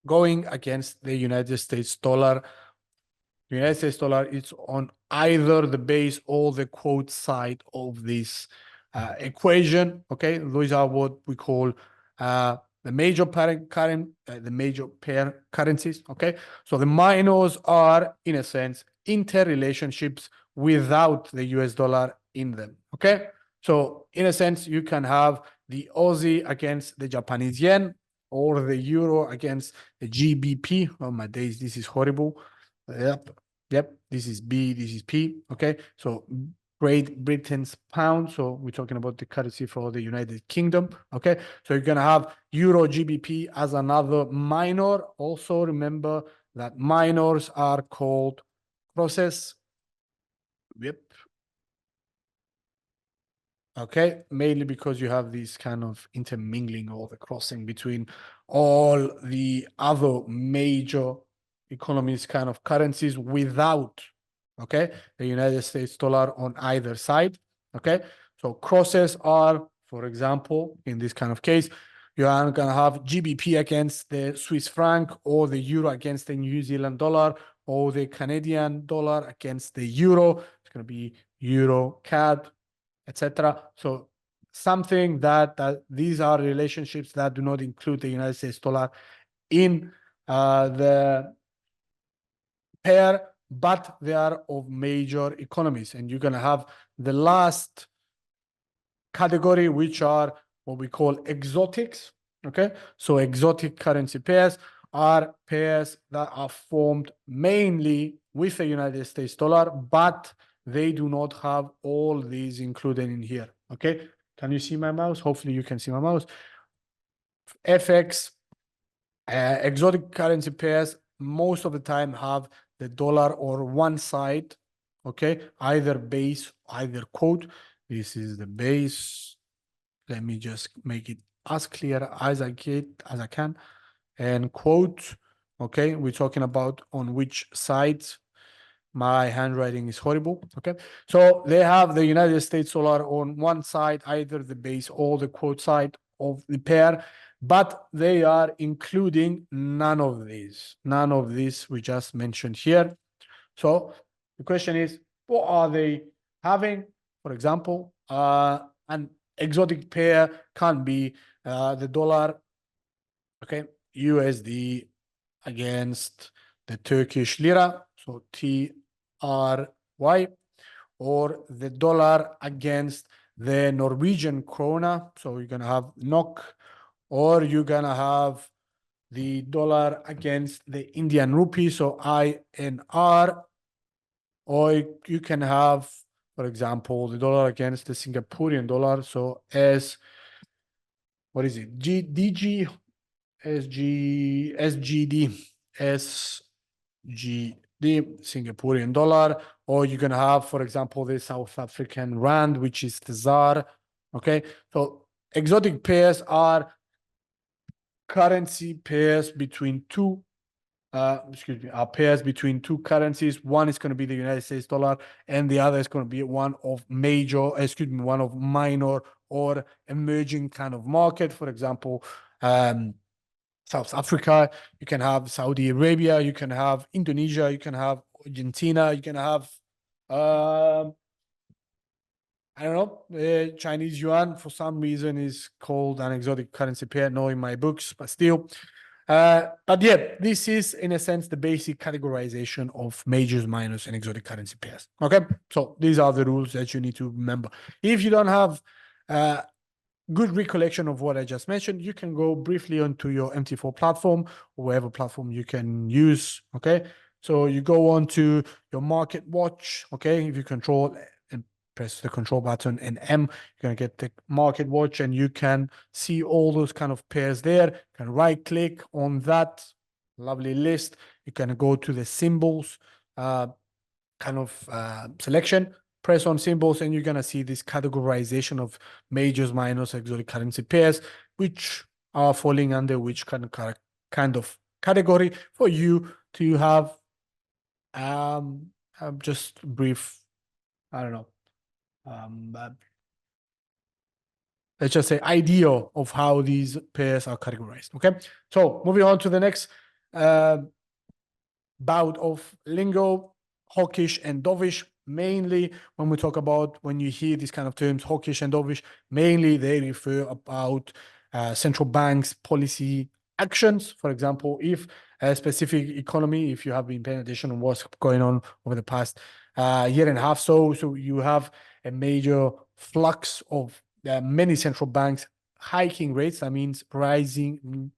going against the United States dollar. The United States dollar is on either the base or the quote side of this equation. Okay, those are what we call the major pair currencies. Okay, so the minors are, in a sense, interrelationships without the US dollar in them. Okay, so in a sense, you can have the Aussie against the Japanese yen or the euro against the GBP. Oh my days, this is horrible. Yep. This is B, this is P. Okay. So Great Britain's pound. So we're talking about the currency for the United Kingdom. Okay. So you're going to have Euro GBP as another minor. Also remember that minors are called crosses. Yep. Okay, mainly because you have this kind of intermingling or the crossing between all the other major economies, kind of currencies without, okay, the United States dollar on either side. Okay, so crosses are, for example, in this kind of case, you are going to have GBP against the Swiss franc or the euro against the New Zealand dollar or the Canadian dollar against the euro. It's going to be euro CAD, etc. So something that these are relationships that do not include the United States dollar in the pair, but they are of major economies. And you're going to have the last category, which are what we call exotics. Okay, so exotic currency pairs are pairs that are formed mainly with the United States dollar, but they do not have all these included in here. Okay, can you see my mouse? Hopefully you can see my mouse. FX, exotic currency pairs most of the time have the dollar or one side, okay, either base, either quote. This is the base. Let me just make it as clear as I can. And quote, okay, we're talking about on which side. My handwriting is horrible. Okay, so they have the United States dollar on one side, either the base or the quote side of the pair, but they are including none of these we just mentioned here. So the question is, what are they having? For example, an exotic pair can be the dollar, okay, USD against the Turkish lira, so TRY, or the dollar against the Norwegian krona, so you're gonna have NOK, or you're gonna have the dollar against the Indian rupee, so INR, or you can have, for example, the dollar against the Singaporean dollar, so as, what is it, DG, SGD, Singaporean dollar, or you can have, for example, the South African rand, which is the ZAR. Okay, so exotic pairs are currency pairs between two, are pairs between two currencies. One is going to be the United States dollar, and the other is going to be one of minor or emerging kind of market. For example, South Africa, you can have Saudi Arabia, you can have Indonesia, you can have Argentina, you can have, I don't know, Chinese yuan for some reason is called an exotic currency pair, no in my books, but still. But yeah, this is in a sense the basic categorization of majors, minors, and exotic currency pairs. Okay, so these are the rules that you need to remember. If you don't have good recollection of what I just mentioned, you can go briefly onto your MT4 platform or whatever platform you can use. Okay, so you go on to your market watch. Okay, if you control and press the control button and M, you're going to get the market watch, and you can see all those kind of pairs there. You can right click on that lovely list. You can go to the symbols selection, press on symbols, and you're going to see this categorization of majors, minors, exotic currency pairs, which are falling under which kind of category for you to have just brief, I don't know, let's just say idea of how these pairs are categorized. Okay, so moving on to the next bout of lingo, hawkish and dovish. Mainly when we talk about, when you hear these kind of terms, hawkish and dovish, mainly they refer about central banks policy actions. For example, if a specific economy, if you have been paying attention on what's going on over the past year and a half, so you have a major flux of many central banks hiking rates. That means hiking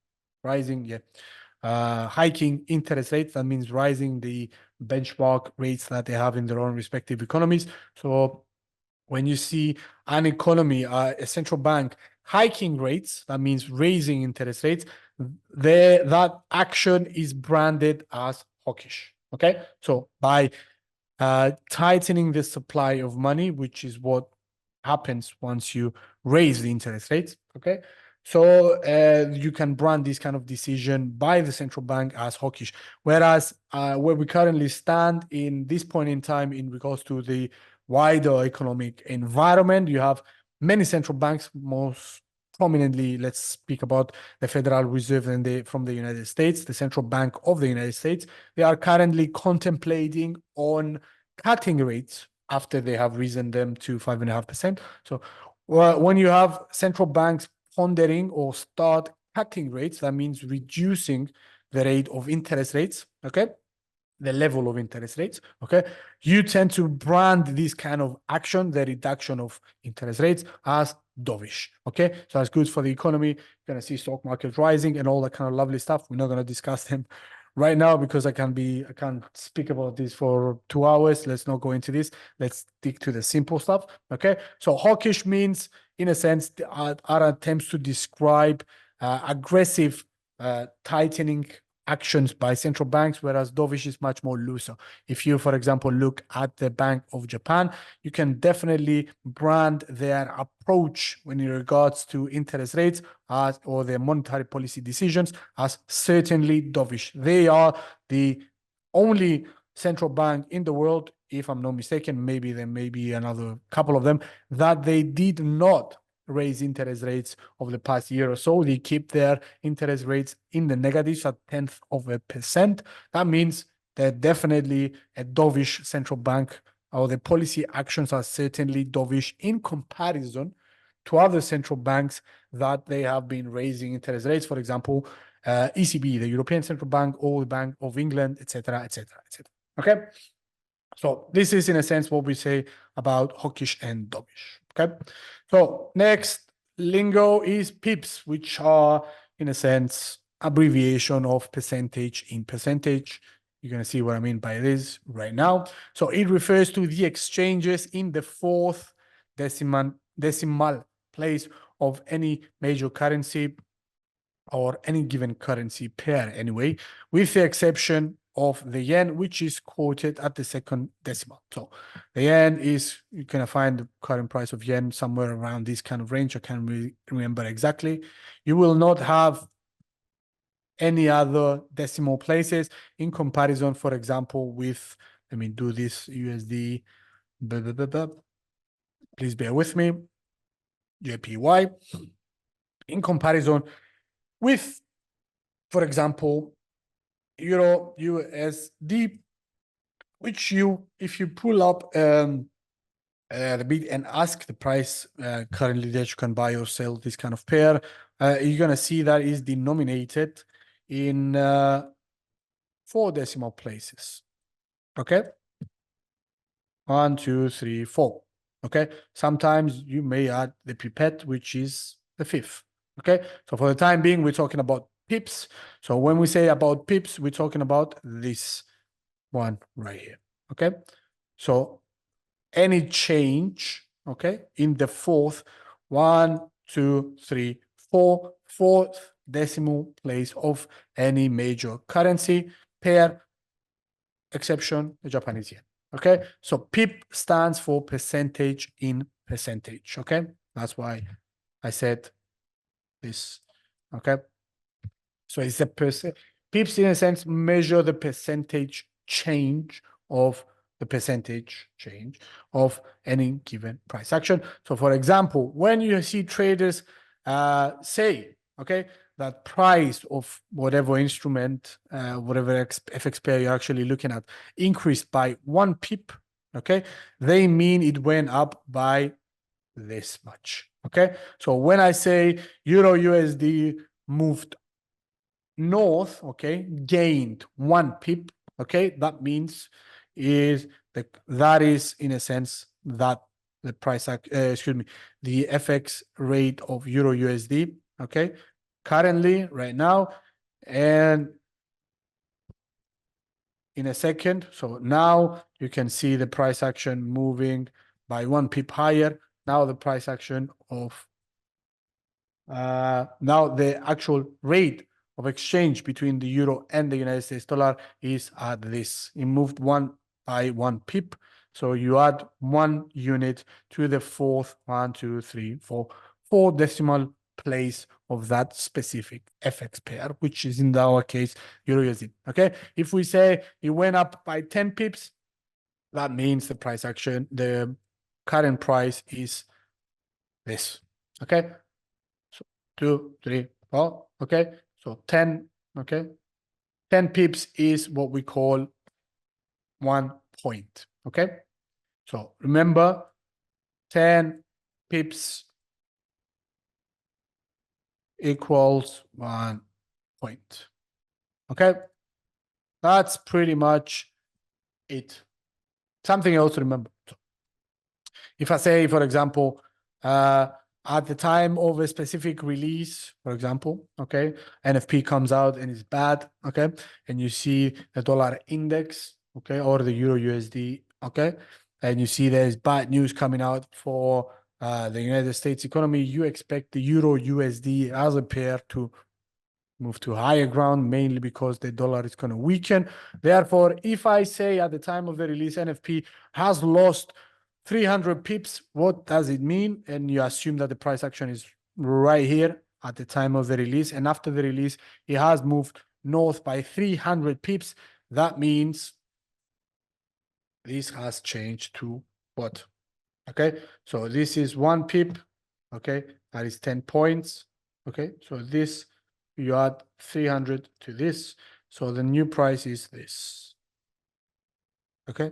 interest rates. That means rising the benchmark rates that they have in their own respective economies. So when you see an economy, a central bank hiking rates, that means raising interest rates, that action is branded as hawkish. Okay, so by tightening the supply of money, which is what happens once you raise the interest rates. Okay, so you can brand this kind of decision by the central bank as hawkish. Whereas where we currently stand in this point in time in regards to the wider economic environment, you have many central banks, most prominently, let's speak about the Federal Reserve and from the United States, the Central Bank of the United States. They are currently contemplating on cutting rates after they have risen them to 5.5%. So when you have central banks pondering or start cutting rates, that means reducing the rate of interest rates, okay? The level of interest rates, okay? You tend to brand this kind of action, the reduction of interest rates, as dovish, okay? So that's good for the economy. You're going to see stock market rising and all that kind of lovely stuff. We're not going to discuss them right now because I can't speak about this for 2 hours. Let's not go into this. Let's stick to the simple stuff, okay? So hawkish means, in a sense, are attempts to describe aggressive tightening actions by central banks, whereas dovish is much more looser. If you, for example, look at the Bank of Japan, you can definitely brand their approach when in regards to interest rates or their monetary policy decisions as certainly dovish. They are the only central bank in the world, if I'm not mistaken, maybe there may be another couple of them, that they did not raise interest rates over the past year or so. They keep their interest rates in the negatives at 0.1%. That means they're definitely a dovish central bank, or the policy actions are certainly dovish in comparison to other central banks that they have been raising interest rates. For example, ECB, the European Central Bank, or the Bank of England, etc., etc., etc. Okay, so this is in a sense what we say about hawkish and dovish. Okay, so next lingo is pips, which are in a sense abbreviation of percentage in percentage. You're going to see what I mean by this right now. So it refers to the exchanges in the fourth decimal place of any major currency or any given currency pair anyway, with the exception of the yen, which is quoted at the second decimal. So the yen is, you can find the current price of yen somewhere around this kind of range. I can't really remember exactly. You will not have any other decimal places in comparison, for example, with, let me do this USD, please bear with me, JPY, in comparison with, for example, Euro USD, which if you pull up the bid and ask the price currently that you can buy or sell this kind of pair, you're going to see that is denominated in 4 decimal places. Okay. 1, 2, 3, 4. Okay. Sometimes you may add the pipette, which is the 5th. Okay. So for the time being, we're talking about pips. So when we say about pips, we're talking about this one right here. Okay. So any change, okay, in the fourth, 1, 2, 3, 4, fourth decimal place of any major currency pair, exception the Japanese yen. Okay, so PIP stands for percentage in percentage. Okay, that's why I said this. Okay, so it's a percent. PIPs, in a sense, measure the percentage change of the percentage change of any given price action. So, for example, when you see traders say, okay, that price of whatever instrument, whatever FX pair you're actually looking at, increased by 1 pip, okay, they mean it went up by this much. Okay, so when I say Euro USD moved north, okay, gained 1 pip, okay, that means that is in a sense that the price, the FX rate of Euro USD, okay, currently right now, and in a second. So now you can see the price action moving by 1 pip higher. Now the price action of now the actual rate of exchange between the euro and the United States dollar is at this. It moved by 1 pip. So you add 1 unit to the fourth, 1, 2, 3, 4 decimal place of that specific FX pair, which is in our case Euro USD. Okay, if we say it went up by 10 pips, that means the price action, the current price is this. Okay, so 2, 3, 4. Okay, so 10. Okay, 10 pips is what we call 1 point. Okay, so remember, 10 pips equals 1 point. Okay, that's pretty much it. Something else to remember. If I say, for example, at the time of a specific release, for example, okay, NFP comes out and it's bad, okay, and you see the dollar index, okay, or the Euro USD, okay, and you see there's bad news coming out for the United States economy, you expect the Euro USD as a pair to move to higher ground, mainly because the dollar is going to weaken. Therefore, if I say at the time of the release, NFP has lost 300 pips, what does it mean? And you assume that the price action is right here at the time of the release. And after the release, it has moved north by 300 pips. That means this has changed to what? Okay, so this is 1 pip. Okay, that is 10 points. Okay, so this, you add 300 to this. So the new price is this. Okay.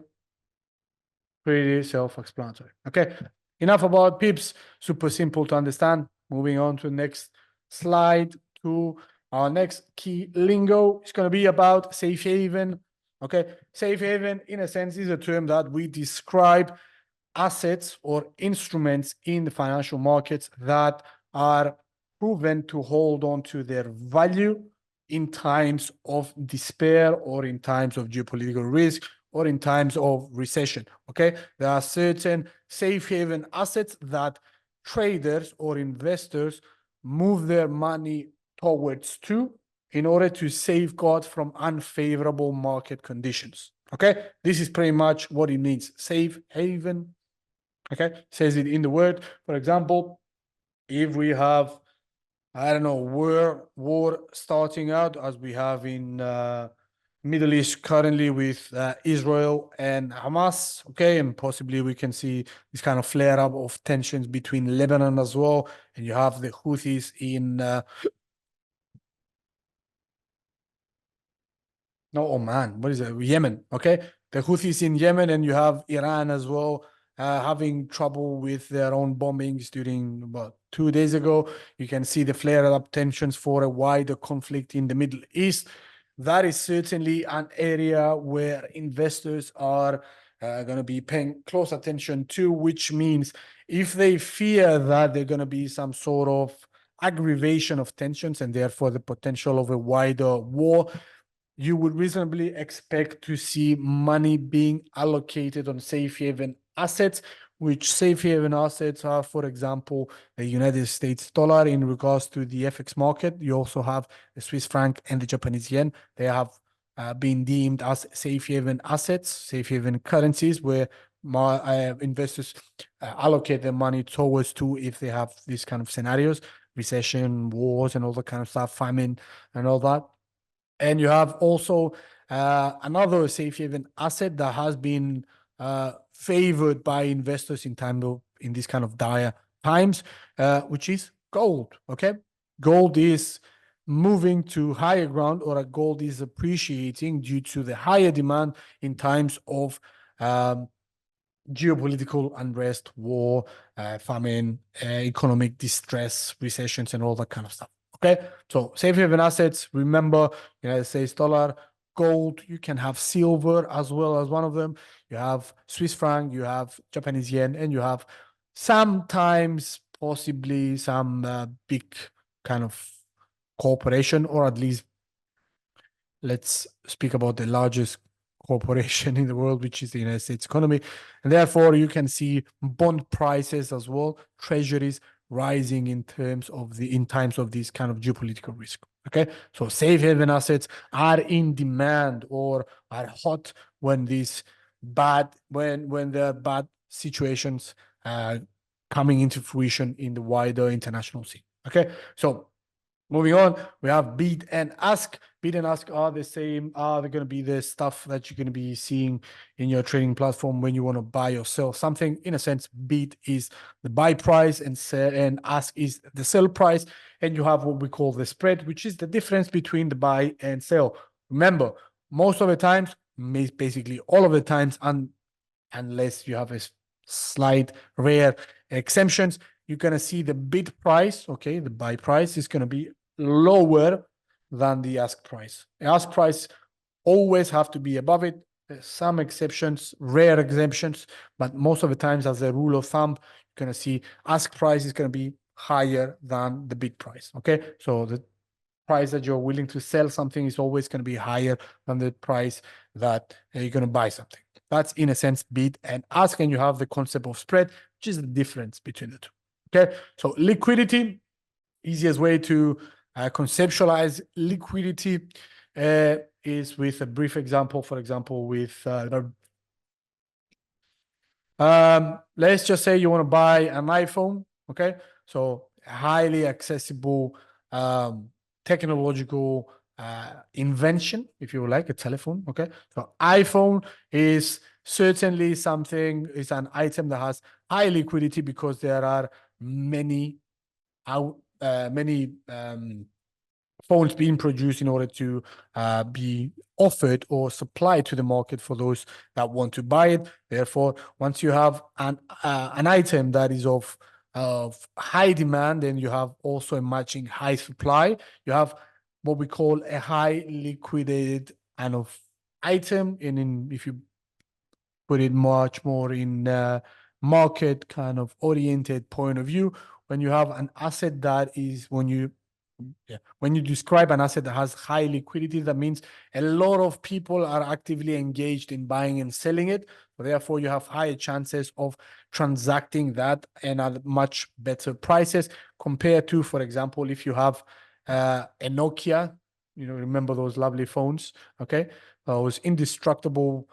Pretty self-explanatory. Okay. Enough about pips. Super simple to understand. Moving on to the next slide, to our next key lingo. It's going to be about safe haven. Okay. Safe haven, in a sense, is a term that we describe assets or instruments in the financial markets that are proven to hold on to their value, in times of despair or in times of geopolitical risk or in times of recession. Okay, there are certain safe haven assets that traders or investors move their money towards to in order to safeguard from unfavorable market conditions. Okay, this is pretty much what it means. Safe haven. Okay, says it in the word. For example, if we have, I don't know, war starting out as we have in Middle East currently with Israel and Hamas, okay, and possibly we can see this kind of flare up of tensions between Lebanon as well, and you have the Houthis in no, Oman. What is it? Yemen. Okay. The Houthis in Yemen, and you have Iran as well, having trouble with their own bombings during about 2 days ago. You can see the flare up tensions for a wider conflict in the Middle East. That is certainly an area where investors are going to be paying close attention to, which means if they fear that there's going to be some sort of aggravation of tensions and therefore the potential of a wider war, you would reasonably expect to see money being allocated on safe haven assets, which safe haven assets are, for example, the United States dollar in regards to the FX market. You also have the Swiss franc and the Japanese yen. They have been deemed as safe haven assets, safe haven currencies, where investors allocate their money towards to if they have these kind of scenarios, recession, wars, and all that kind of stuff, famine, and all that. And you have also another safe haven asset that has been favored by investors in this kind of dire times, which is gold. Okay, gold is moving to higher ground, or gold is appreciating due to the higher demand in times of geopolitical unrest, war, famine, economic distress, recessions, and all that kind of stuff. Okay, so safe haven assets, remember, United States dollar, gold, you can have silver as well as one of them. You have Swiss franc, you have Japanese yen, and you have sometimes possibly some big kind of corporation, or at least let's speak about the largest corporation in the world, which is the United States economy. And therefore, you can see bond prices as well, treasuries rising in times of these kind of geopolitical risk. Okay, so safe haven assets are in demand or are hot when when there are bad situations coming into fruition in the wider international scene. Okay, so moving on, we have bid and ask. Bid and ask are the same. Are they going to be the stuff that you're going to be seeing in your trading platform when you want to buy or sell something? In a sense, bid is the buy price and ask is the sell price. And you have what we call the spread, which is the difference between the buy and sell. Remember, most of the times, basically all of the times, unless you have a slight rare exemptions, you're going to see the bid price, okay, the buy price is going to be lower than the ask price. The ask price always have to be above it. There's some exceptions, rare exemptions, but most of the times, as a rule of thumb, you're going to see ask price is going to be higher than the bid price, okay? So the price that you're willing to sell something is always going to be higher than the price that you're going to buy something. That's, in a sense, bid and ask, and you have the concept of spread, which is the difference between the two. Okay, so liquidity, easiest way to conceptualize liquidity is with a brief example. For example, with let's just say you want to buy an iPhone. Okay, so highly accessible technological invention, if you like, a telephone. Okay, so iPhone is certainly something, is an item that has high liquidity because there are many phones being produced in order to be offered or supplied to the market for those that want to buy it. Therefore, once you have an item that is of high demand, then you have also a matching high supply. You have what we call a high liquidated kind of item, and if you put it much more in market kind of oriented point of view, when you have an asset that is, when you Yeah. When you describe an asset that has high liquidity, that means a lot of people are actively engaged in buying and selling it. So therefore, you have higher chances of transacting that and at much better prices compared to, for example, if you have a Nokia, remember those lovely phones, okay? Those indestructible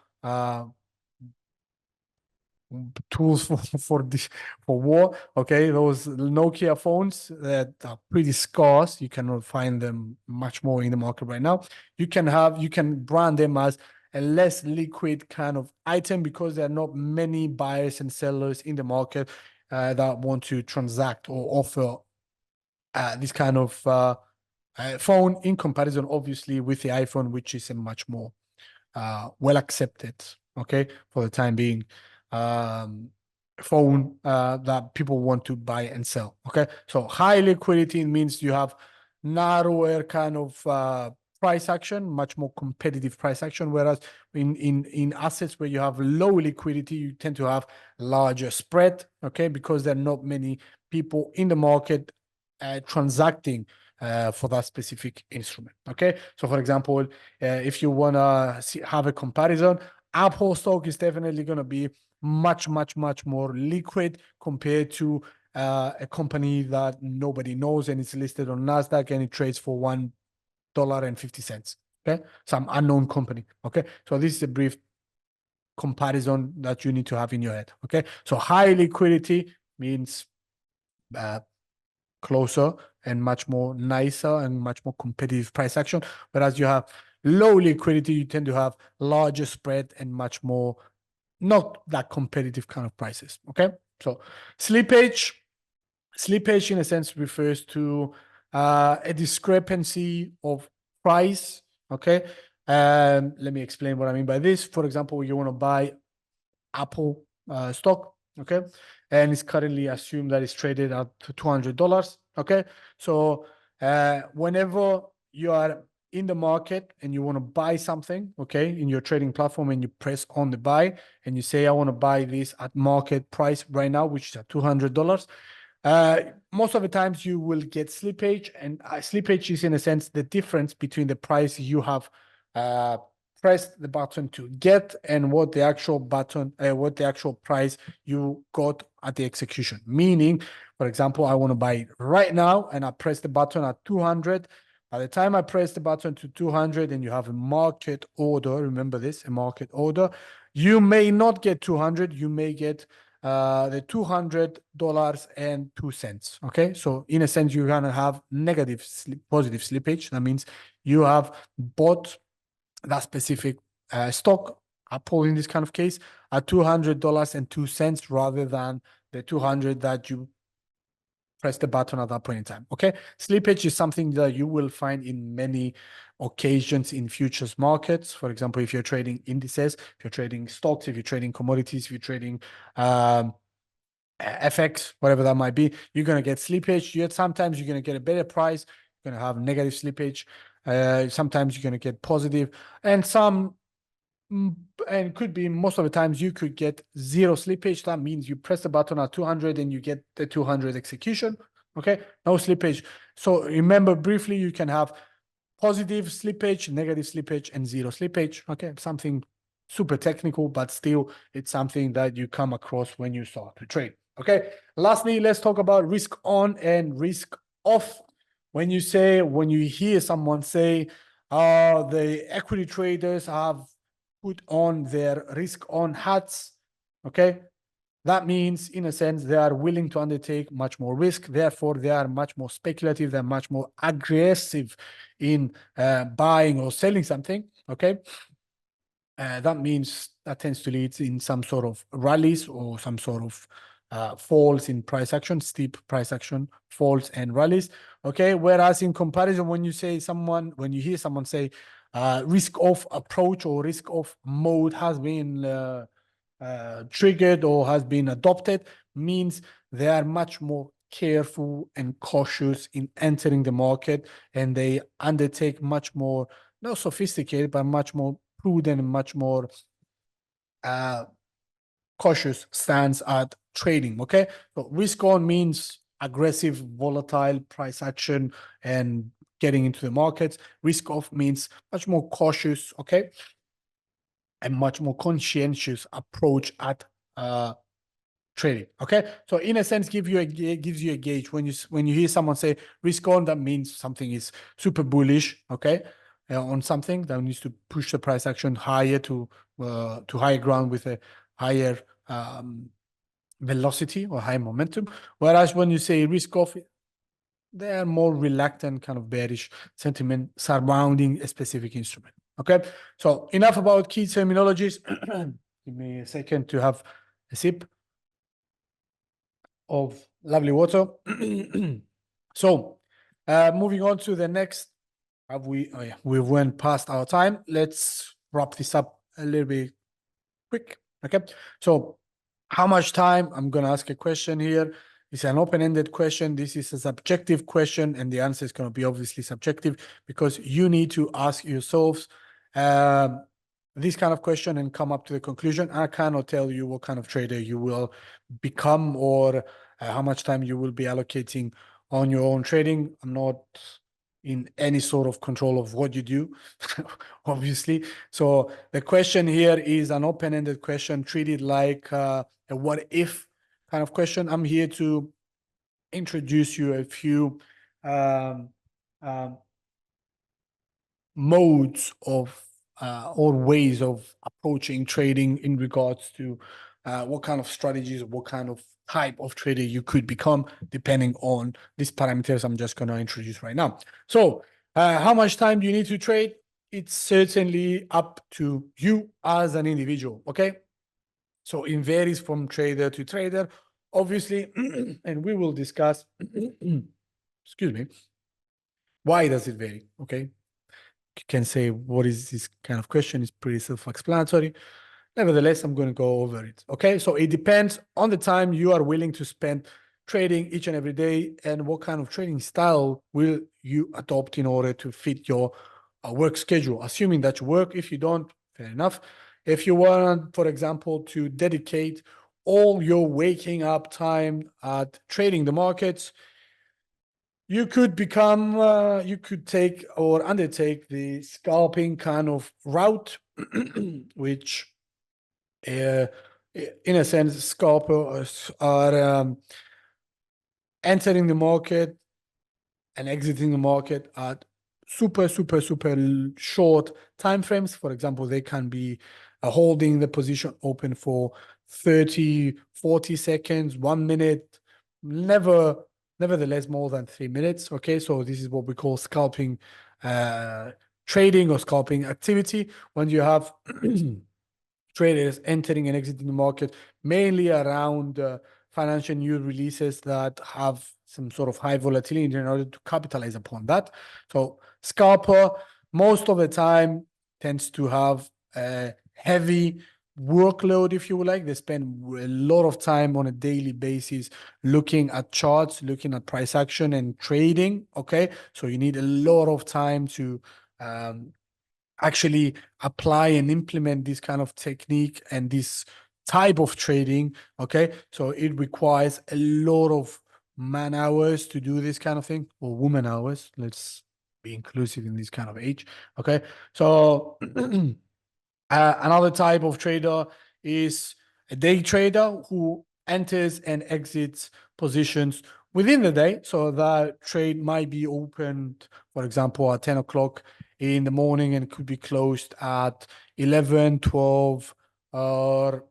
tools for war. Okay, those Nokia phones that are pretty scarce. You cannot find them much more in the market right now. You can brand them as a less liquid kind of item because there are not many buyers and sellers in the market that want to transact or offer this kind of phone in comparison, obviously, with the iPhone, which is a much more well accepted, okay, for the time being, phone that people want to buy and sell. Okay, so high liquidity means you have narrower kind of price action, much more competitive price action, whereas in assets where you have low liquidity, you tend to have larger spread, okay, because there are not many people in the market transacting for that specific instrument. Okay, so for example, if you want to have a comparison, Apple stock is definitely going to be much more liquid compared to a company that nobody knows and it's listed on Nasdaq and it trades for $1.50. Okay, some unknown company. Okay, so this is a brief comparison that you need to have in your head. Okay, so high liquidity means closer and much more nicer and much more competitive price action. Whereas you have low liquidity, you tend to have larger spread and much more not that competitive kind of prices. Okay, so slippage in a sense refers to a discrepancy of price. Okay, let me explain what I mean by this. For example, you want to buy Apple stock, okay, and it's currently assumed that it's traded at $200. Okay, so whenever you are in the market and you want to buy something, okay, in your trading platform, and you press on the buy and you say, I want to buy this at market price right now, which is at $200. Most of the times you will get slippage, and slippage is in a sense the difference between the price you have pressed the button to get and what the actual price you got at the execution. Meaning, for example, I want to buy it right now and I press the button at 200. By the time I press the button to 200 and you have a market order, remember this, a market order, you may not get 200, you may get the $200.02. Okay, so in a sense, you're gonna have positive slippage. That means you have bought that specific stock, Apple in this kind of case, at $200.02 rather than the 200 that you press the button at that point in time. Okay, slippage is something that you will find in many occasions in futures markets. For example, if you're trading indices, if you're trading stocks, if you're trading commodities, if you're trading FX, whatever that might be, you're going to get slippage. Yet sometimes you're going to get a better price, you're going to have negative slippage. Sometimes you're going to get positive, and could be most of the times you could get zero slippage. That means you press the button at 200 and you get the 200 execution. Okay, no slippage. So remember briefly, you can have positive slippage, negative slippage, and zero slippage. Okay, something super technical, but still it's something that you come across when you start to trade. Okay, lastly, let's talk about risk on and risk off. When you hear someone say, the equity traders have put on their risk on hats, okay, that means in a sense they are willing to undertake much more risk. Therefore, they are much more speculative, they're much more aggressive in buying or selling something. Okay, that means that tends to lead in some sort of rallies or some sort of falls in price action, steep price action, falls and rallies. Okay, whereas in comparison, when you hear someone say risk off approach or risk off mode has been triggered or has been adopted, means they are much more careful and cautious in entering the market, and they undertake much more, not sophisticated, but much more prudent and much more cautious stance at trading. Okay, so risk on means aggressive, volatile price action and getting into the markets. Risk off means much more cautious, okay, and much more conscientious approach at trading. Okay, so in a sense, gives you a gauge when you hear someone say risk on, that means something is super bullish. Okay, on something that needs to push the price action higher to higher ground with a higher velocity or high momentum. Whereas when you say risk off, they are more reluctant, kind of bearish sentiment surrounding a specific instrument. Okay, so enough about key terminologies. Give me a second to have a sip of lovely water. So, moving on to the next. We went past our time. Let's wrap this up a little bit quick. Okay, so how much time? I'm going to ask a question here. It's an open-ended question. This is a subjective question, and the answer is going to be obviously subjective because you need to ask yourselves this kind of question and come up to the conclusion. I cannot tell you what kind of trader you will become or how much time you will be allocating on your own trading. I'm not in any sort of control of what you do, obviously. So the question here is an open-ended question, treated like a what-if kind of question. I'm here to introduce you a few modes of or ways of approaching trading in regards to what kind of strategies, what kind of type of trader you could become, depending on these parameters I'm just going to introduce right now. So how much time do you need to trade? It's certainly up to you as an individual, okay? So it varies from trader to trader, obviously, and we will discuss, excuse me, why does it vary, okay? You can say, what is this kind of question? It's pretty self-explanatory. Nevertheless, I'm going to go over it. Okay, so it depends on the time you are willing to spend trading each and every day and what kind of trading style will you adopt in order to fit your work schedule, assuming that you work. If you don't, fair enough. If you want, for example, to dedicate all your waking up time at trading the markets, you could become, you could take or undertake the scalping kind of route, which in a sense, scalpers are entering the market and exiting the market at super short time frames. For example, they can be holding the position open for 30, 40 seconds, 1 minute, nevertheless more than 3 minutes. Okay, so this is what we call scalping trading or scalping activity, when you have traders entering and exiting the market mainly around financial news releases that have some sort of high volatility in order to capitalize upon that. So scalper most of the time tends to have a heavy workload, if you would like. They spend a lot of time on a daily basis looking at charts, looking at price action and trading. Okay, so you need a lot of time to actually apply and implement this kind of technique and this type of trading. Okay, so it requires a lot of man hours to do this kind of thing, or woman hours. Let's be inclusive in this kind of age. Okay, so another type of trader is a day trader who enters and exits positions within the day. So that trade might be opened, for example, at 10 o'clock in the morning and could be closed at 11, 12, or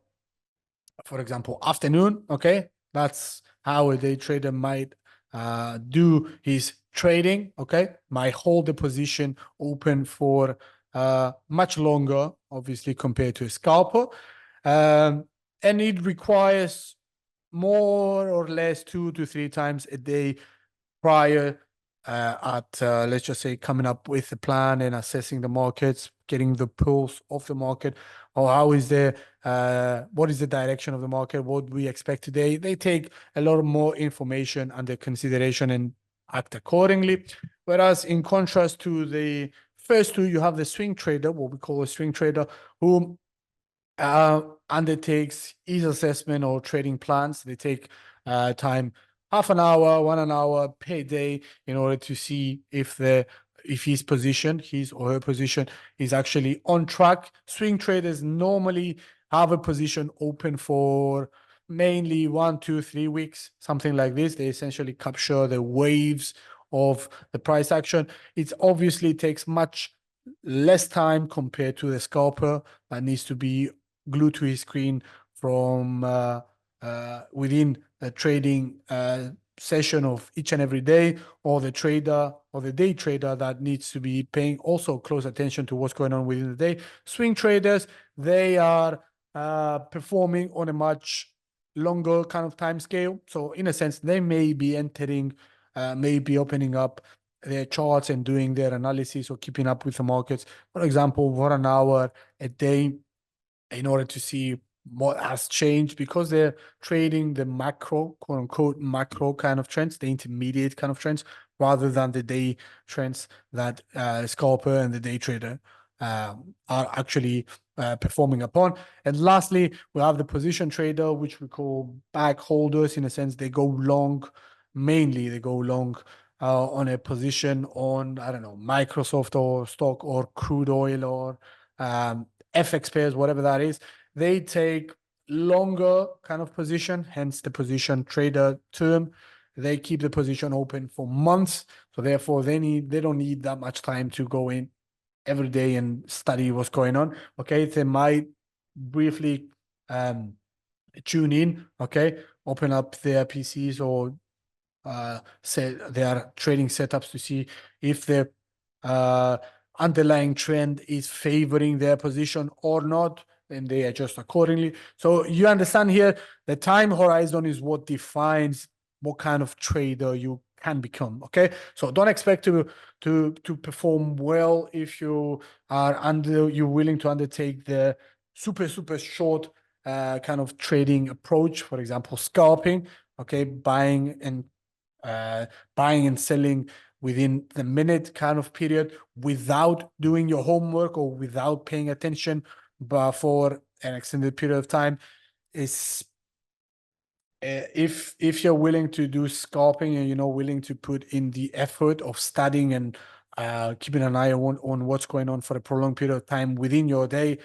for example, afternoon. Okay, that's how a day trader might do his trading. Okay, might hold the position open for much longer, obviously, compared to a scalper. And it requires more or less 2 to 3 times a day prior let's just say, coming up with a plan and assessing the markets, getting the pulse of the market, or how is the what is the direction of the market, what we expect today. They take a lot more information under consideration and act accordingly. Whereas in contrast to the first two, you have the swing trader, what we call a swing trader, who undertakes his assessment or trading plans. They take time half an hour, 1 hour per day in order to see if his position, his or her position, is actually on track. Swing traders normally have a position open for mainly 1, 2, 3 weeks, something like this. They essentially capture the waves of the price action. It obviously takes much less time compared to the scalper that needs to be glued to his screen from within the trading session of each and every day, or the trader or the day trader that needs to be paying also close attention to what's going on within the day. Swing traders, they are performing on a much longer kind of time scale. So in a sense, they may be entering, may be opening up their charts and doing their analysis or keeping up with the markets, for example, for an hour a day, in order to see what has changed, because they're trading the macro, quote unquote, macro kind of trends, the intermediate kind of trends, rather than the day trends that scalper and the day trader are actually performing upon. And lastly, we have the position trader, which we call bag holders. In a sense, they go long, mainly they go long on a position on, I don't know, Microsoft or stock or crude oil or FX pairs, whatever that is. They take longer kind of position, hence the position trader term. They keep the position open for months, so therefore they don't need that much time to go in every day and study what's going on. Okay, they might briefly tune in, okay, open up their PCs or set their trading setups to see if the underlying trend is favoring their position or not, and they adjust accordingly. So you understand here, the time horizon is what defines what kind of trader you can become. Okay, so don't expect to perform well if you're willing to undertake the super short kind of trading approach. For example, scalping. Okay, buying and selling within the minute kind of period without doing your homework or without paying attention, but for an extended period of time is if you're willing to do scalping and you're not willing to put in the effort of studying and keeping an eye on what's going on for a prolonged period of time within your day,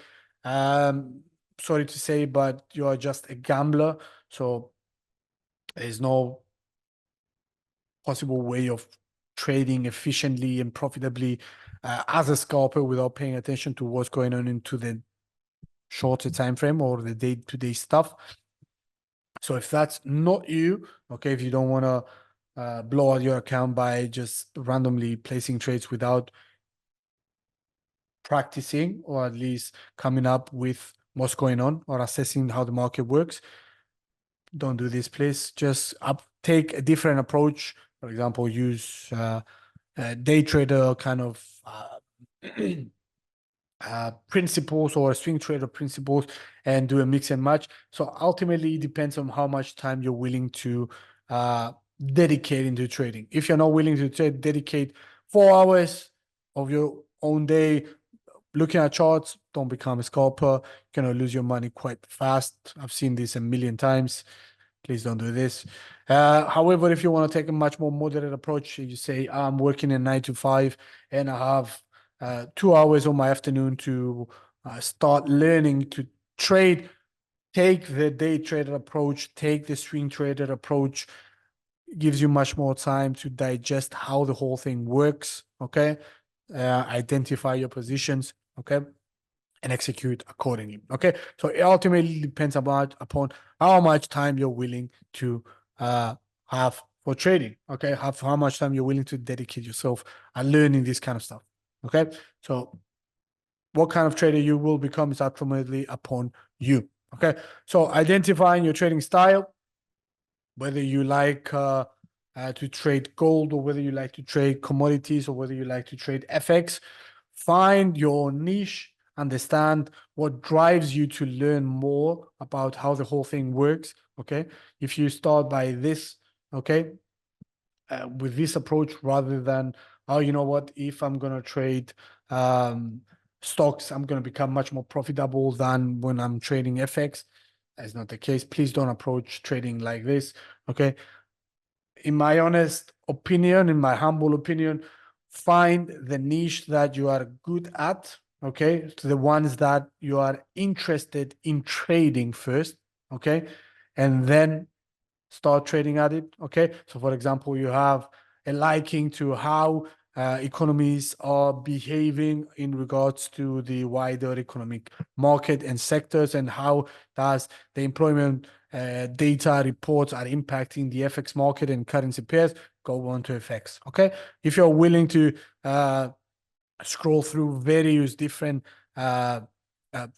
sorry to say, but you are just a gambler. So there's no possible way of trading efficiently and profitably as a scalper without paying attention to what's going on into the shorter time frame or the day-to-day stuff. So if that's not you, okay, if you don't want to blow out your account by just randomly placing trades without practicing, or at least coming up with what's going on or assessing how the market works, don't do this, please. Just take a different approach. For example, use day trader kind of principles or swing trader principles and do a mix and match. So ultimately, it depends on how much time you're willing to dedicate into trading. If you're not willing to dedicate 4 hours of your own day looking at charts, don't become a scalper. You're going to lose your money quite fast. I've seen this a million times. Please don't do this. However, if you want to take a much more moderate approach, you say, I'm working a 9 to 5 and I have 2 hours on my afternoon to start learning to trade. Take the day trader approach, take the swing trader approach. It gives you much more time to digest how the whole thing works. Okay. Identify your positions. Okay. And execute accordingly. Okay. So it ultimately depends upon how much time you're willing to have for trading. Okay. How much time you're willing to dedicate yourself and learning this kind of stuff. Okay. So what kind of trader you will become is ultimately upon you. Okay. So identifying your trading style, whether you like to trade gold or whether you like to trade commodities or whether you like to trade FX, find your niche, understand what drives you to learn more about how the whole thing works. Okay. If you start by this, okay, with this approach rather than, oh, you know what, if I'm going to trade stocks, I'm going to become much more profitable than when I'm trading FX. That's not the case. Please don't approach trading like this. Okay. in my honest opinion, in my humble opinion, find the niche that you are good at, okay? The ones that you are interested in trading first, okay? And then start trading at it, okay? So for example, you have a liking to how economies are behaving in regards to the wider economic market and sectors, and how does the employment data reports are impacting the FX market and currency pairs. Go on to FX, okay? If you're willing to scroll through various different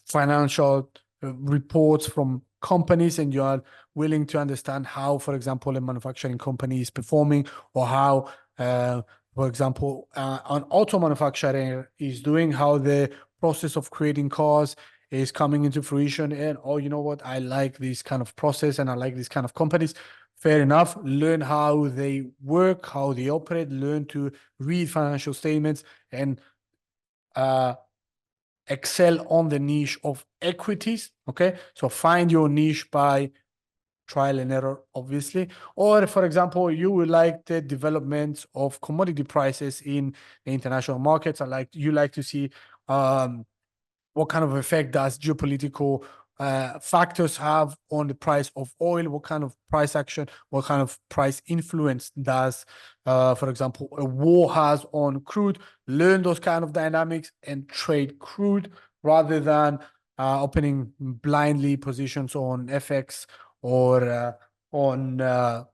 financial reports from companies, and you are willing to understand how, for example, a manufacturing company is performing, or how, for example, an auto manufacturer is doing, how the process of creating cars is coming into fruition, and, oh, you know what, I like this kind of process and I like this kind of companies. Fair enough. Learn how they work, how they operate, learn to read financial statements, and excel on the niche of equities. Okay, so find your niche by trial and error, obviously. Or, for example, you would like the developments of commodity prices in the international markets. You like to see what kind of effect does geopolitical factors have on the price of oil? What kind of price action, what kind of price influence does, for example, a war has on crude? Learn those kind of dynamics and trade crude, rather than opening blindly positions on FX, or on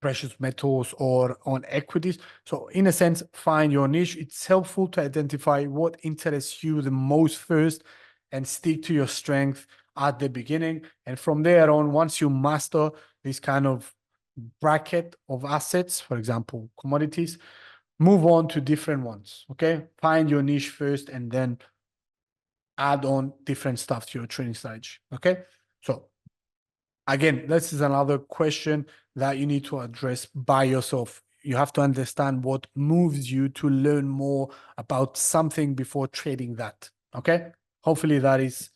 precious metals, or on equities. So in a sense, find your niche. It's helpful to identify what interests you the most first, and stick to your strength at the beginning. And from there on, once you master this kind of bracket of assets, for example, commodities, move on to different ones. Okay, find your niche first, and then add on different stuff to your trading strategy. Okay, so again, this is another question that you need to address by yourself. You have to understand what moves you to learn more about something before trading that. Okay, hopefully that is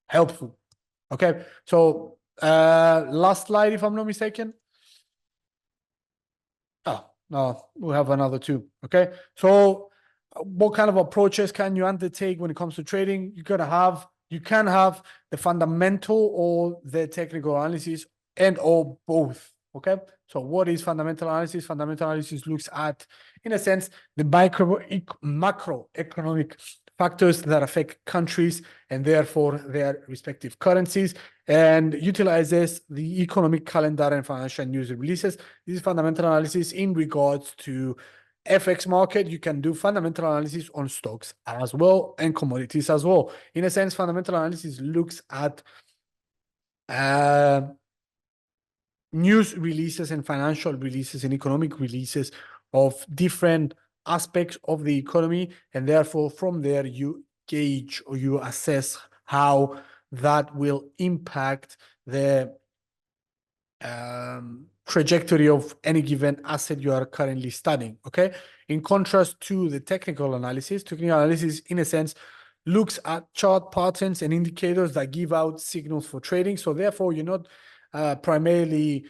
helpful. Okay, so last slide, if I'm not mistaken. Oh, no, we have another two. Okay, so what kind of approaches can you undertake when it comes to trading? You can have the fundamental or the technical analysis, and or both. Okay, so what is fundamental analysis? Fundamental analysis looks at, in a sense, the macroeconomic factors that affect countries and therefore their respective currencies, and utilizes the economic calendar and financial news releases. This is fundamental analysis in regards to FX market. You can do fundamental analysis on stocks as well, and commodities as well. In a sense, fundamental analysis looks at news releases and financial releases and economic releases of different aspects of the economy, and therefore from there you gauge or you assess how that will impact the trajectory of any given asset you are currently studying. Okay, in contrast to the technical analysis, in a sense looks at chart patterns and indicators that give out signals for trading. So therefore you're not primarily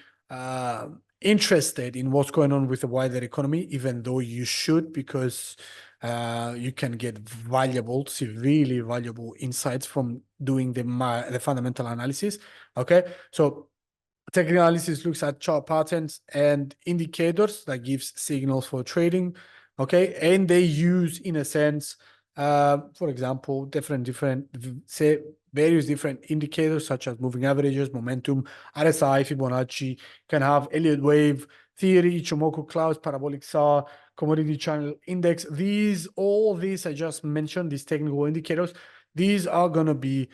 interested in what's going on with the wider economy, even though you should, because you can get severely valuable insights from doing the fundamental analysis. Okay, so technical analysis looks at chart patterns and indicators that gives signals for trading. Okay, and they use, in a sense, for example, various different indicators such as moving averages, momentum, RSI, Fibonacci. Can have Elliott wave theory, Ichimoku clouds, parabolic saw, commodity channel index. All these I just mentioned, these technical indicators, these are gonna be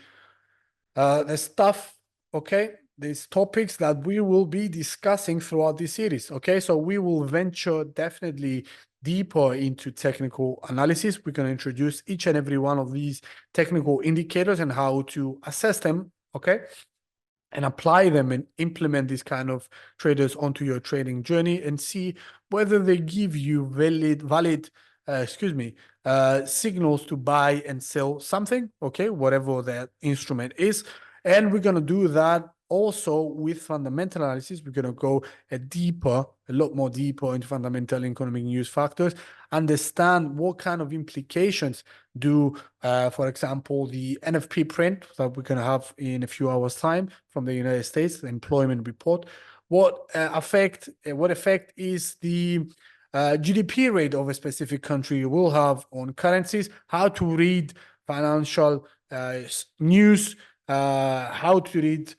the stuff, okay, these topics that we will be discussing throughout this series. Okay, so we will venture definitely deeper into technical analysis. We're going to introduce each and every one of these technical indicators and how to assess them, okay, and apply them and implement these kind of traders onto your trading journey, and see whether they give you valid signals to buy and sell something, okay, whatever that instrument is. And we're going to do that also with fundamental analysis, we're going to go a lot more deeper into fundamental economic news factors, understand what kind of implications do, for example, the NFP print that we're going to have in a few hours' time from the United States, the employment report. What effect is the GDP rate of a specific country will have on currencies, how to read financial news, how to read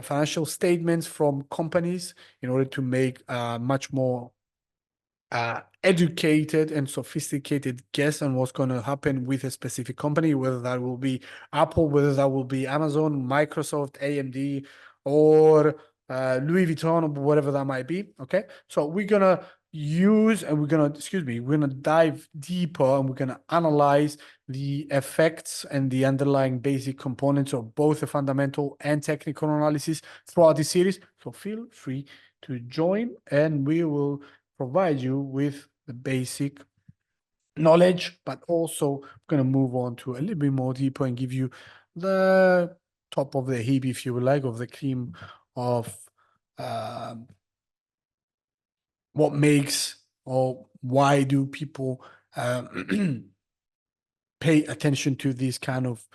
financial statements from companies in order to make much more educated and sophisticated guess on what's going to happen with a specific company, whether that will be Apple, whether that will be Amazon, Microsoft, AMD, or Louis Vuitton, or whatever that might be. Okay, so we're gonna we're gonna dive deeper and we're gonna analyze the effects and the underlying basic components of both the fundamental and technical analysis throughout this series. So feel free to join, and we will provide you with the basic knowledge, but also going to move on to a little bit more deeper and give you the top of the heap, if you would like, of the cream of what makes or why do people pay attention to these kind of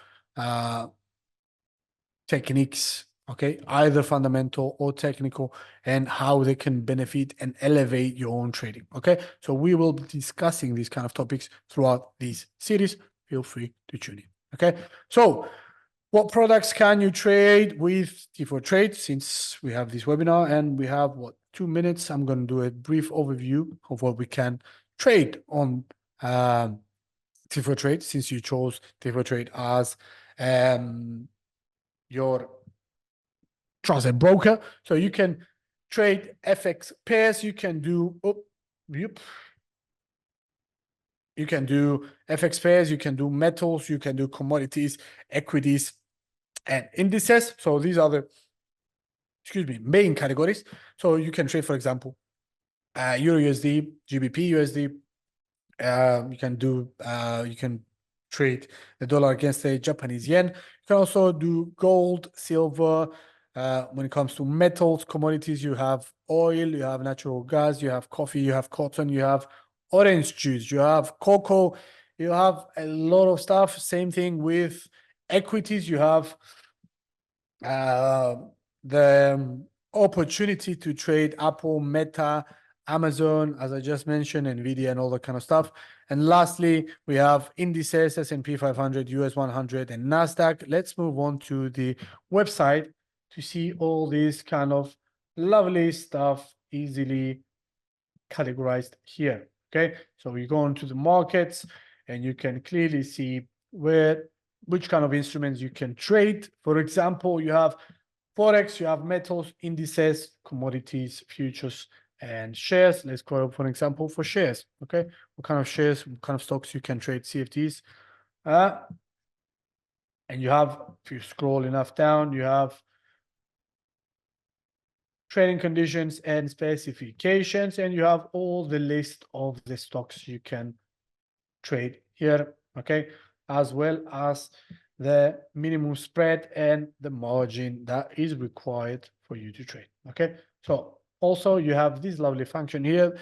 techniques, okay, either fundamental or technical, and how they can benefit and elevate your own trading. Okay, so we will be discussing these kind of topics throughout this series. Feel free to tune in. Okay, so what products can you trade with T4Trade? Since we have this webinar and we have 2 minutes, I'm going to do a brief overview of what we can trade on T4Trade, since you chose T4Trade as your trusted broker. So you can trade FX pairs, you can do you can do FX pairs, you can do metals, you can do commodities, equities, and indices. So these are the main categories. So you can trade, for example, Euro USD, GBP USD. You can trade the dollar against the Japanese yen. You can also do gold, silver. When it comes to metals, commodities, you have oil, you have natural gas, you have coffee, you have cotton, you have orange juice, you have cocoa, you have a lot of stuff. Same thing with equities. You have the opportunity to trade Apple, Meta, Amazon, as I just mentioned, Nvidia, and all that kind of stuff. And lastly, we have indices, S&P 500, US 100, and NASDAQ. Let's move on to the website to see all this kind of lovely stuff easily categorized here. Okay, so we go into the markets and you can clearly see which kind of instruments you can trade. For example, you have Forex, you have metals, indices, commodities, futures, and shares. Let's go for an example for shares. Okay, what kind of shares, what kind of stocks you can trade, CFDs. And you have, if you scroll enough down, you have trading conditions and specifications, and you have all the list of the stocks you can trade here, okay, as well as the minimum spread and the margin that is required for you to trade. Okay, so also you have this lovely function here,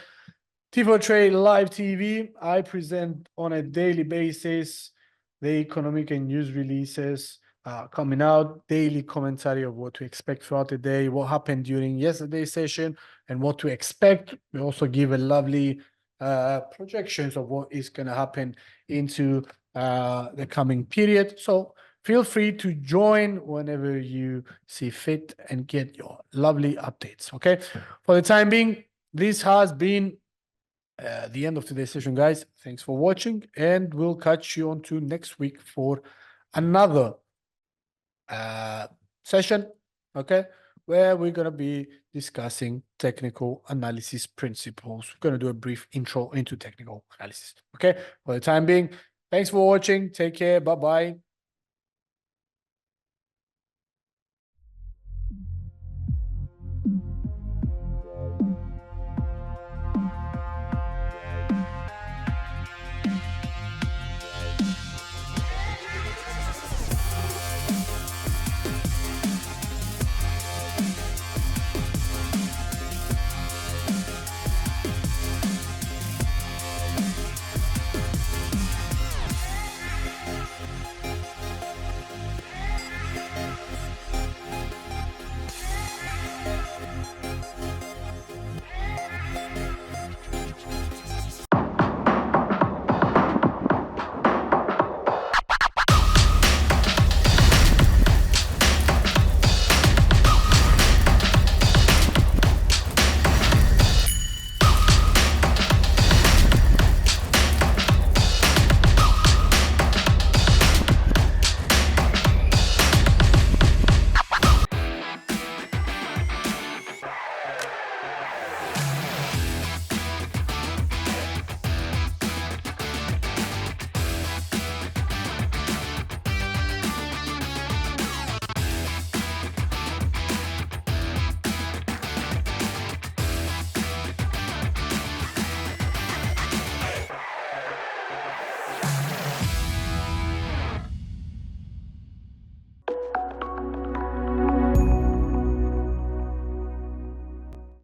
T4Trade Live TV. I present on a daily basis the economic and news releases coming out, daily commentary of what to expect throughout the day, what happened during yesterday's session, and what to expect. We also give a lovely projections of what is going to happen into the coming period. So feel free to join whenever you see fit and get your lovely updates. Okay, for the time being, this has been the end of today's session, guys. Thanks for watching, and we'll catch you on to next week for another session, okay, where we're going to be discussing technical analysis principles. We're going to do a brief intro into technical analysis. Okay, for the time being, thanks for watching. Take care. Bye-bye.